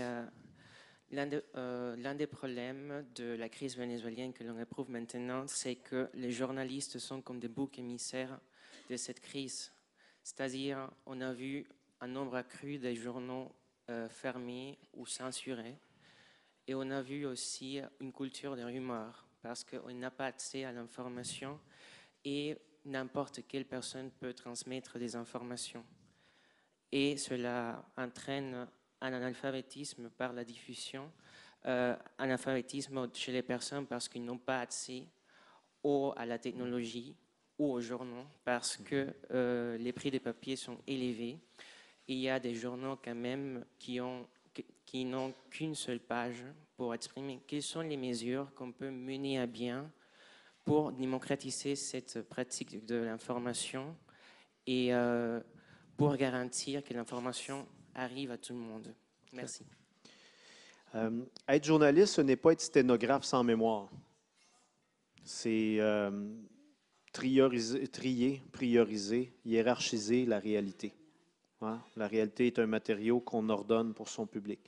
l'un des problèmes de la crise vénézuélienne que l'on éprouve maintenant, c'est que les journalistes sont comme des boucs émissaires de cette crise. C'est-à-dire, on a vu un nombre accru de journaux fermés ou censurés et on a vu aussi une culture de rumeurs parce qu'on n'a pas accès à l'information et n'importe quelle personne peut transmettre des informations. Et cela entraîne un analphabétisme par la diffusion, un analphabétisme chez les personnes parce qu'ils n'ont pas accès à la technologie ou aux journaux parce que les prix des papiers sont élevés. Et il y a des journaux quand même qui n'ont qu'une seule page pour exprimer quelles sont les mesures qu'on peut mener à bien pour démocratiser cette pratique de l'information et pour garantir que l'information arrive à tout le monde. Merci. Être journaliste, ce n'est pas être sténographe sans mémoire. C'est trier, prioriser, hiérarchiser la réalité. Hein? La réalité est un matériau qu'on ordonne pour son public.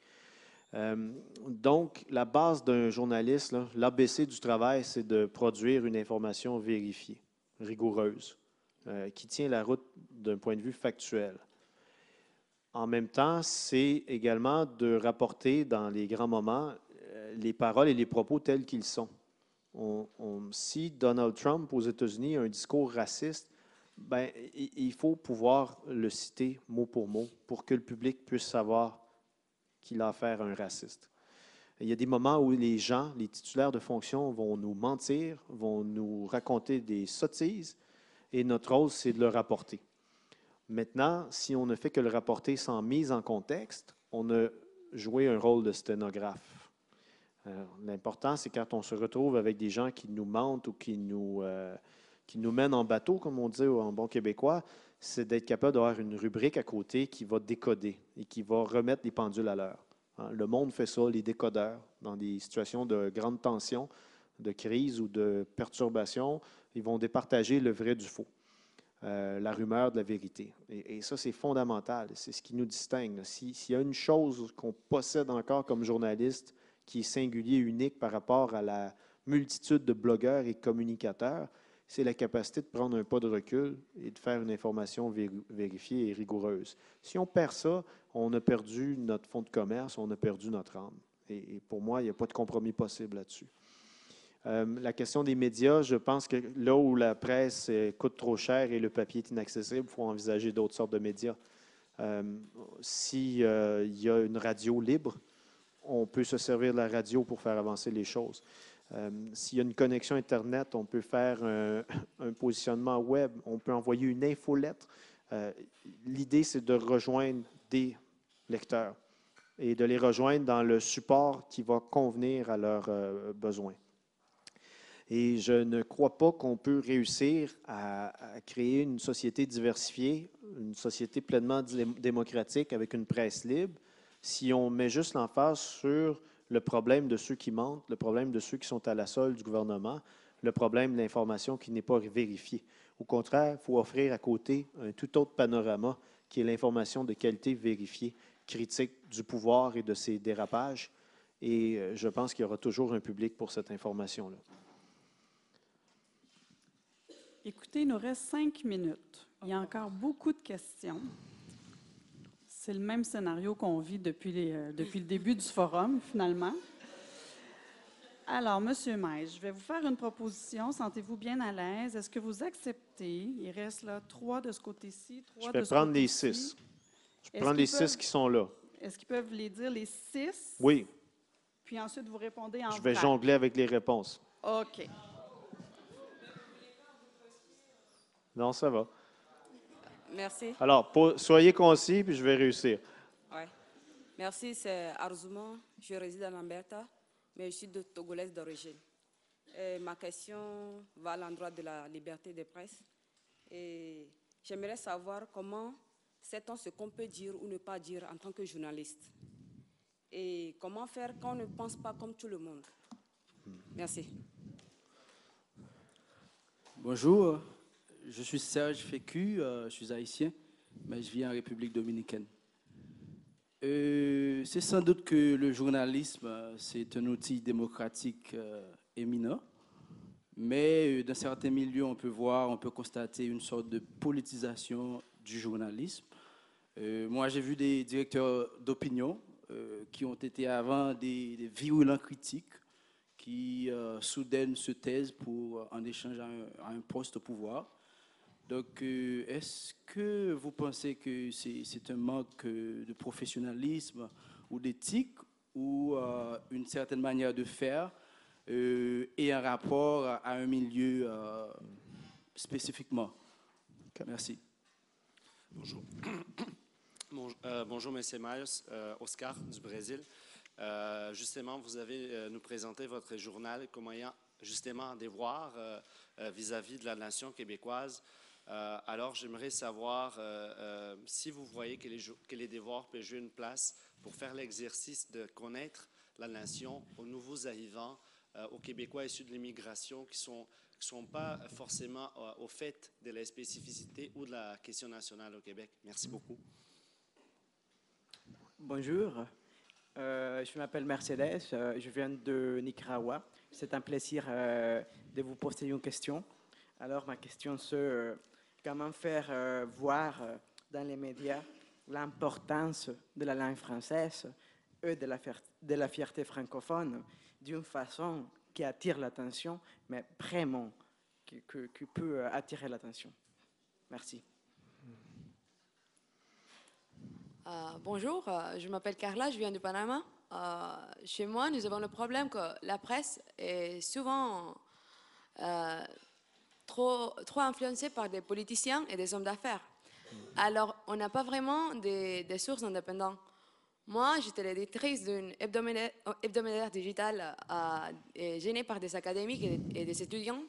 Donc, la base d'un journaliste, l'ABC du travail, c'est de produire une information vérifiée, rigoureuse, qui tient la route d'un point de vue factuel. En même temps, c'est également de rapporter dans les grands moments les paroles et les propos tels qu'ils sont. Si Donald Trump aux États-Unis a un discours raciste, ben, il faut pouvoir le citer mot pour que le public puisse savoir qu'il a affaire à un raciste. Il y a des moments où les gens, les titulaires de fonctions vont nous mentir, vont nous raconter des sottises, et notre rôle, c'est de le rapporter. Maintenant, si on ne fait que le rapporter sans mise en contexte, on a joué un rôle de sténographe. L'important, c'est quand on se retrouve avec des gens qui nous mentent ou qui nous mènent en bateau, comme on dit en bon québécois, c'est d'être capable d'avoir une rubrique à côté qui va décoder et qui va remettre les pendules à l'heure. Le monde fait ça, les décodeurs, dans des situations de grande tension, de crise ou de perturbation, ils vont départager le vrai du faux. La rumeur de la vérité. Et ça, c'est fondamental. C'est ce qui nous distingue. S'il y a une chose qu'on possède encore comme journaliste qui est singulier, unique par rapport à la multitude de blogueurs et communicateurs, c'est la capacité de prendre un pas de recul et de faire une information vérifiée et rigoureuse. Si on perd ça, on a perdu notre fonds de commerce, on a perdu notre âme. Et pour moi, il n'y a pas de compromis possible là-dessus. La question des médias, je pense que là où la presse coûte trop cher et le papier est inaccessible, il faut envisager d'autres sortes de médias. S'il y a une radio libre, on peut se servir de la radio pour faire avancer les choses. S'il y a une connexion Internet, on peut faire un positionnement web, on peut envoyer une infolettre. L'idée, c'est de rejoindre des lecteurs et de les rejoindre dans le support qui va convenir à leurs besoins. Et je ne crois pas qu'on peut réussir à créer une société diversifiée, une société pleinement démocratique avec une presse libre, si on met juste l'emphase sur le problème de ceux qui mentent, le problème de ceux qui sont à la solde du gouvernement, le problème de l'information qui n'est pas vérifiée. Au contraire, il faut offrir à côté un tout autre panorama qui est l'information de qualité vérifiée, critique du pouvoir et de ses dérapages. Et je pense qu'il y aura toujours un public pour cette information-là. Écoutez, il nous reste 5 minutes. Il y a encore beaucoup de questions. C'est le même scénario qu'on vit depuis le début du forum, finalement. Alors, M. Maïs, je vais vous faire une proposition. Sentez-vous bien à l'aise? Est-ce que vous acceptez? Il reste là 3 de ce côté-ci, 3 de ce côté-ci. Je vais prendre les 6. Je vais prendre les 6 qui sont là. Est-ce qu'ils peuvent les dire, les 6? Oui. Puis ensuite, vous répondez en Je vais vrac. jongler avec les réponses. OK. Non, ça va. Merci. Alors, soyez concis, puis je vais réussir. Ouais. Merci, c'est Arzouma. Je réside en Alberta, mais je suis togolaise d'origine. Ma question va à l'endroit de la liberté de presse. Et j'aimerais savoir comment sait-on ce qu'on peut dire ou ne pas dire en tant que journaliste. Et comment faire quand on ne pense pas comme tout le monde. Merci. Bonjour. Je suis Serge Fécu, je suis haïtien, mais je vis en République dominicaine. C'est sans doute que le journalisme, c'est un outil démocratique éminent, mais dans certains milieux, on peut constater une sorte de politisation du journalisme. Moi, j'ai vu des directeurs d'opinion qui ont été avant des virulents critiques qui soudain se taisent en échange à un poste au pouvoir. Donc, est-ce que vous pensez que c'est un manque de professionnalisme ou d'éthique ou une certaine manière de faire et un rapport à un milieu spécifiquement? Okay. Merci. Bonjour. Bonjour, M. Miles. Oscar du Brésil. Justement, vous avez nous présenté votre journal comme ayant justement un devoir vis-à-vis de la nation québécoise. Alors, j'aimerais savoir si vous voyez que les devoirs peuvent jouer une place pour faire l'exercice de connaître la nation aux nouveaux arrivants, aux Québécois issus de l'immigration qui sont pas forcément au fait de la spécificité ou de la question nationale au Québec. Merci beaucoup. Bonjour. Je m'appelle Mercedes, je viens de Nicaragua. C'est un plaisir de vous poser une question. Alors, ma question, c'est comment faire voir dans les médias l'importance de la langue française et de la fierté francophone d'une façon qui attire l'attention, mais vraiment qui peut attirer l'attention. Merci. Bonjour, je m'appelle Carla, je viens du Panama. Chez moi, nous avons le problème que la presse est souvent trop influencée par des politiciens et des hommes d'affaires. Alors, on n'a pas vraiment des sources indépendantes. Moi, j'étais l'éditrice d'une hebdomadaire digitale gênée par des académiques et des étudiants.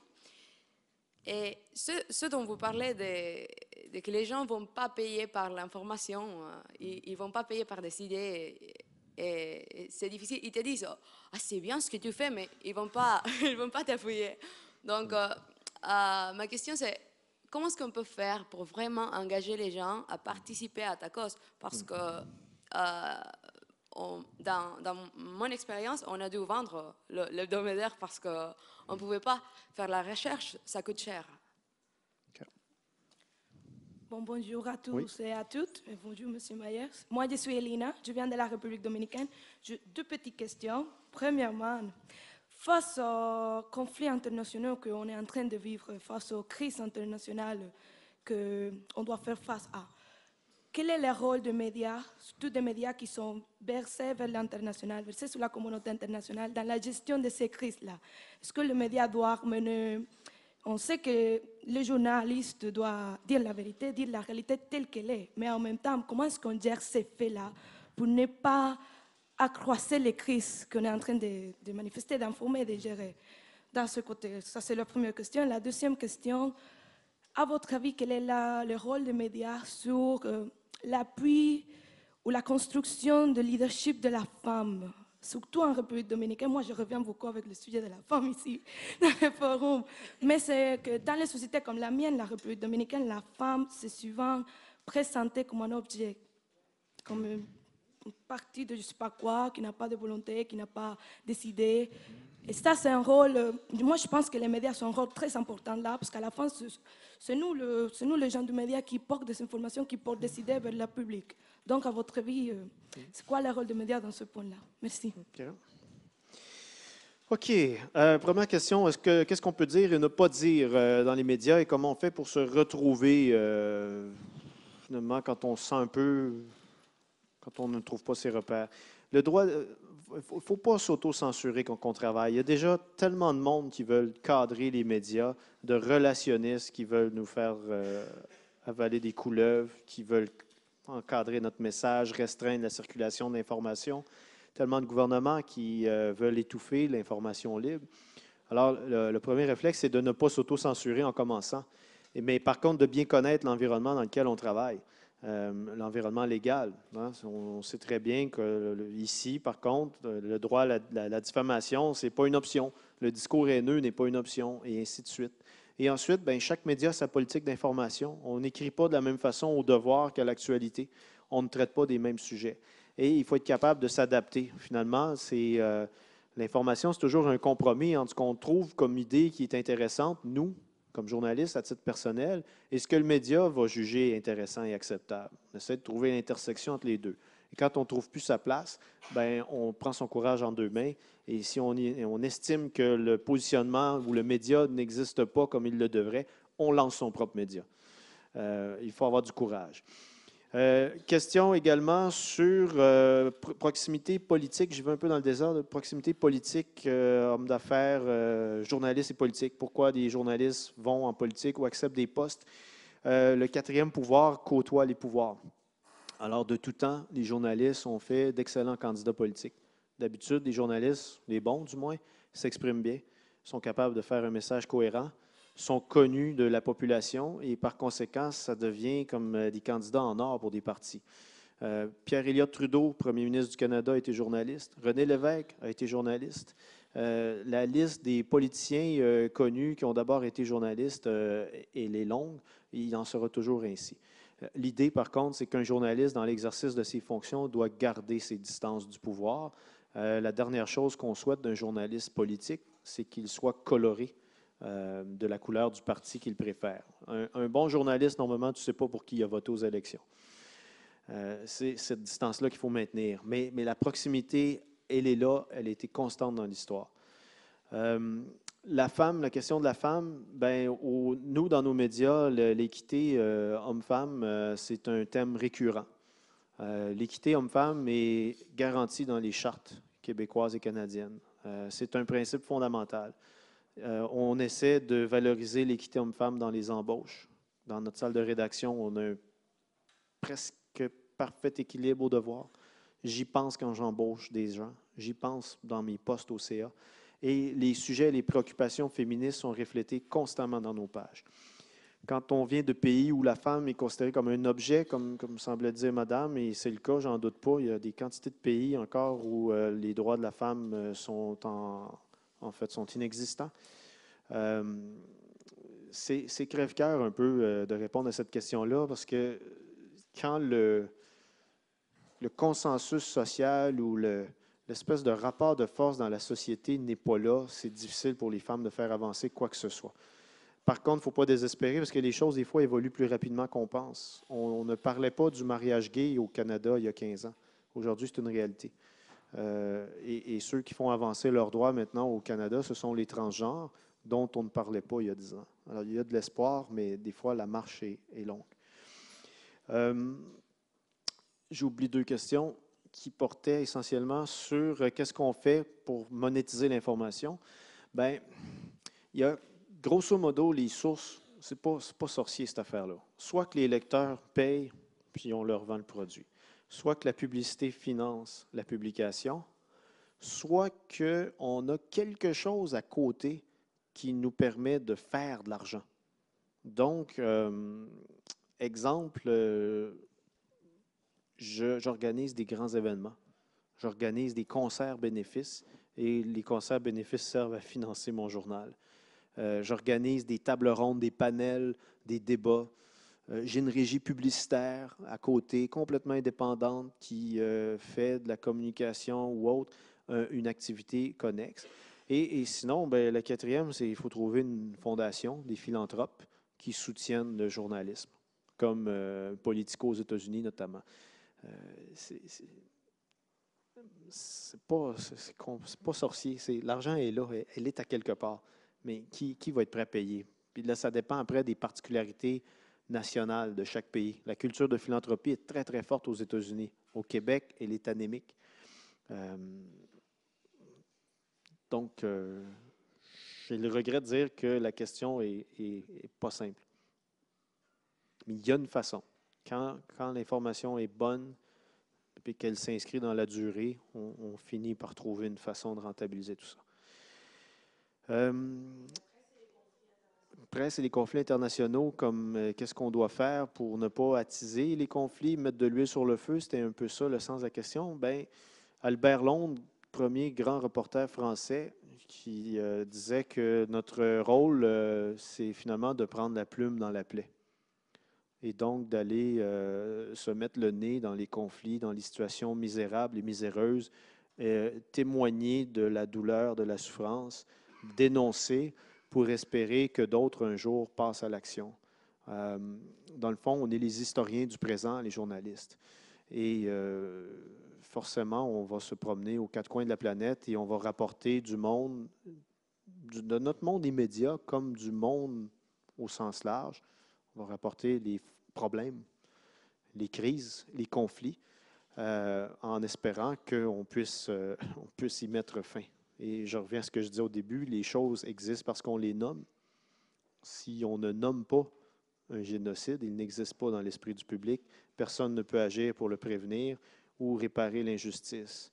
Et ce dont vous parlez de que les gens ne vont pas payer par l'information, ils ne vont pas payer par des idées, et c'est difficile. Ils te disent « Ah, c'est bien ce que tu fais », mais ils ne vont pas t'appuyer. Donc, ma question, c'est comment est-ce qu'on peut faire pour vraiment engager les gens à participer à ta cause? Parce que dans mon expérience, on a dû vendre l'hebdomadaire parce qu'on ne pouvait pas faire la recherche, ça coûte cher. Bon, bonjour à tous et à toutes. Et bonjour, Monsieur Myers. Moi, je suis Elina, je viens de la République dominicaine. J'ai deux petites questions. Premièrement, face aux conflits internationaux qu'on est en train de vivre, face aux crises internationales qu'on doit faire face à, quel est le rôle des médias, surtout des médias qui sont versés vers l'international, versés sur la communauté internationale, dans la gestion de ces crises-là? Est-ce que les médias doivent mener... On sait que le journaliste doit dire la vérité, dire la réalité telle qu'elle est, mais en même temps, comment est-ce qu'on gère ces faits-là pour ne pas accroître les crises qu'on est en train de manifester, d'informer, de gérer dans ce côté? Ça, c'est la première question. La deuxième question, à votre avis, quel est le rôle des médias sur l'appui ou la construction de leadership de la femme, surtout en République dominicaine? Moi, je reviens beaucoup avec le sujet de la femme ici, dans le forum. Mais c'est que dans les sociétés comme la mienne, la République dominicaine, la femme, c'est souvent présentée comme un objet, comme une partie de je ne sais pas quoi, qui n'a pas de volonté, qui n'a pas décidé. Et ça, c'est un rôle... moi, je pense que les médias sont un rôle très important là, parce qu'à la fin, c'est nous, les gens du média, qui portent des informations, qui portent des idées vers le public. Donc, à votre avis, c'est quoi le rôle des médias dans ce point-là? Merci. OK. Première question, qu'est-ce qu'on peut dire et ne pas dire dans les médias, et comment on fait pour se retrouver finalement quand on se sent un peu, quand on ne trouve pas ses repères? Le droit, il ne faut pas s'auto-censurer quand on travaille. Il y a déjà tellement de monde qui veulent cadrer les médias, de relationnistes qui veulent nous faire avaler des couleuvres, qui veulent encadrer notre message, restreindre la circulation d'informations. Tellement de gouvernements qui veulent étouffer l'information libre. Alors, le premier réflexe, c'est de ne pas s'auto-censurer en commençant. Mais par contre, de bien connaître l'environnement dans lequel on travaille, l'environnement légal. Hein. On sait très bien qu'ici, par contre, le droit à la diffamation, ce n'est pas une option. Le discours haineux n'est pas une option, et ainsi de suite. Et ensuite, bien, chaque média a sa politique d'information. On n'écrit pas de la même façon au devoir qu'à l'actualité. On ne traite pas des mêmes sujets. Et il faut être capable de s'adapter. Finalement, l'information, c'est toujours un compromis entre ce qu'on trouve comme idée qui est intéressante, nous, comme journalistes, à titre personnel, et ce que le média va juger intéressant et acceptable. On essaie de trouver l'intersection entre les deux. Et quand on ne trouve plus sa place, bien, on prend son courage en deux mains. Et si on estime que le positionnement ou le média n'existe pas comme il le devrait, on lance son propre média. Il faut avoir du courage. Question également sur proximité politique. Je vais un peu dans le désordre. Proximité politique, hommes d'affaires, journalistes et politiques. Pourquoi des journalistes vont en politique ou acceptent des postes? Le quatrième pouvoir côtoie les pouvoirs. Alors, de tout temps, les journalistes ont fait d'excellents candidats politiques. D'habitude, les journalistes, les bons du moins, s'expriment bien, sont capables de faire un message cohérent, sont connus de la population et par conséquent, ça devient comme des candidats en or pour des partis. Pierre Elliott Trudeau, premier ministre du Canada, a été journaliste. René Lévesque a été journaliste. La liste des politiciens connus qui ont d'abord été journalistes, elle est longue, et il en sera toujours ainsi. L'idée, par contre, c'est qu'un journaliste, dans l'exercice de ses fonctions, doit garder ses distances du pouvoir. La dernière chose qu'on souhaite d'un journaliste politique, c'est qu'il soit coloré de la couleur du parti qu'il préfère. Un bon journaliste, normalement, tu ne sais pas pour qui il a voté aux élections. C'est cette distance-là qu'il faut maintenir. Mais la proximité, elle est là, elle a été constante dans l'histoire. La femme, la question de la femme, nous, dans nos médias, l'équité homme-femme, c'est un thème récurrent. L'équité homme-femme est garantie dans les chartes québécoises et canadiennes. C'est un principe fondamental. On essaie de valoriser l'équité homme-femme dans les embauches. Dans notre salle de rédaction, on a un presque parfait équilibre au devoir. J'y pense quand j'embauche des gens. J'y pense dans mes postes au CA. Et les sujets, les préoccupations féministes sont reflétés constamment dans nos pages. Quand on vient de pays où la femme est considérée comme un objet, comme semblait dire Madame, et c'est le cas, j'en doute pas, il y a des quantités de pays encore où les droits de la femme sont sont inexistants. C'est crève-cœur un peu de répondre à cette question-là, parce que quand le consensus social ou l'espèce de rapport de force dans la société n'est pas là, c'est difficile pour les femmes de faire avancer quoi que ce soit. Par contre, il ne faut pas désespérer parce que les choses, des fois, évoluent plus rapidement qu'on pense. On ne parlait pas du mariage gay au Canada il y a 15 ans. Aujourd'hui, c'est une réalité. Et ceux qui font avancer leurs droits maintenant au Canada, ce sont les transgenres dont on ne parlait pas il y a 10 ans. Alors, il y a de l'espoir, mais des fois, la marche est longue. J'ai oublié 2 questions qui portaient essentiellement sur qu'est-ce qu'on fait pour monétiser l'information. Bien, il y a grosso modo les sources, c'est pas sorcier cette affaire-là. Soit que les lecteurs payent, puis on leur vend le produit. Soit que la publicité finance la publication, soit qu'on a quelque chose à côté qui nous permet de faire de l'argent. Donc, exemple, j'organise des grands événements. J'organise des concerts bénéfices et les concerts bénéfices servent à financer mon journal. J'organise des tables rondes, des panels, des débats. J'ai une régie publicitaire à côté, complètement indépendante, qui fait de la communication ou autre, une activité connexe. Et sinon, la quatrième, c'est qu'il faut trouver une fondation, des philanthropes qui soutiennent le journalisme, comme Politico aux États-Unis notamment. C'est pas sorcier. L'argent est là, elle est à quelque part. Mais qui va être prêt à payer? Puis là, ça dépend après des particularités nationales de chaque pays. La culture de philanthropie est très, très forte aux États-Unis. Au Québec, elle est anémique. Donc, j'ai le regret de dire que la question est pas simple. Mais il y a une façon. Quand l'information est bonne et qu'elle s'inscrit dans la durée, on finit par trouver une façon de rentabiliser tout ça. Après, c'est les conflits internationaux, comme qu'est-ce qu'on doit faire pour ne pas attiser les conflits, mettre de l'huile sur le feu. C'était un peu ça le sens de la question. Albert Londres, premier grand reporter français, qui disait que notre rôle, c'est finalement de prendre la plume dans la plaie. Et donc d'aller se mettre le nez dans les conflits, dans les situations misérables et miséreuses, témoigner de la douleur, de la souffrance, dénoncer pour espérer que d'autres un jour passent à l'action. Dans le fond, on est les historiens du présent, les journalistes. Et forcément, on va se promener aux 4 coins de la planète et on va rapporter du monde, de notre monde immédiat comme du monde au sens large. On va rapporter les problèmes, les crises, les conflits, en espérant qu'on puisse y mettre fin. Et je reviens à ce que je disais au début, les choses existent parce qu'on les nomme. Si on ne nomme pas un génocide, il n'existe pas dans l'esprit du public. Personne ne peut agir pour le prévenir ou réparer l'injustice.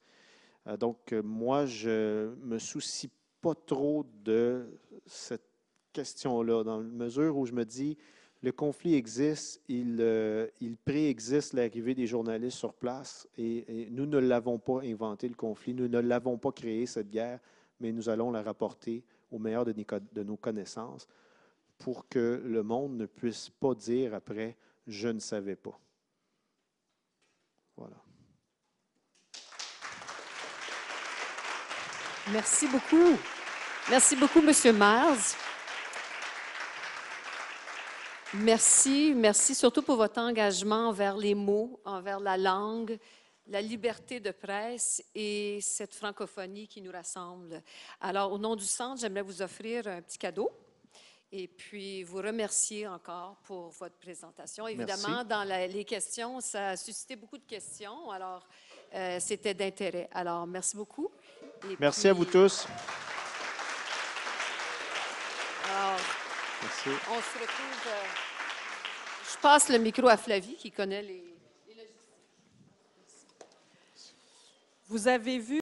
Donc, moi, je ne me soucie pas trop de cette question-là, dans la mesure où je me dis, le conflit existe, il préexiste l'arrivée des journalistes sur place et nous ne l'avons pas inventé, le conflit, nous ne l'avons pas créé, cette guerre, mais nous allons la rapporter au meilleur de nos connaissances pour que le monde ne puisse pas dire après Je ne savais pas. Voilà. Merci beaucoup. Merci beaucoup, M. Miles. Merci surtout pour votre engagement envers les mots, envers la langue, la liberté de presse et cette francophonie qui nous rassemble. Alors, au nom du Centre, j'aimerais vous offrir un petit cadeau et puis vous remercier encore pour votre présentation. Évidemment, dans les questions, ça a suscité beaucoup de questions, alors c'était d'intérêt. Alors, merci beaucoup. Merci à vous tous. Alors, merci. On se retrouve. Je passe le micro à Flavie qui connaît les logistiques. Vous avez vu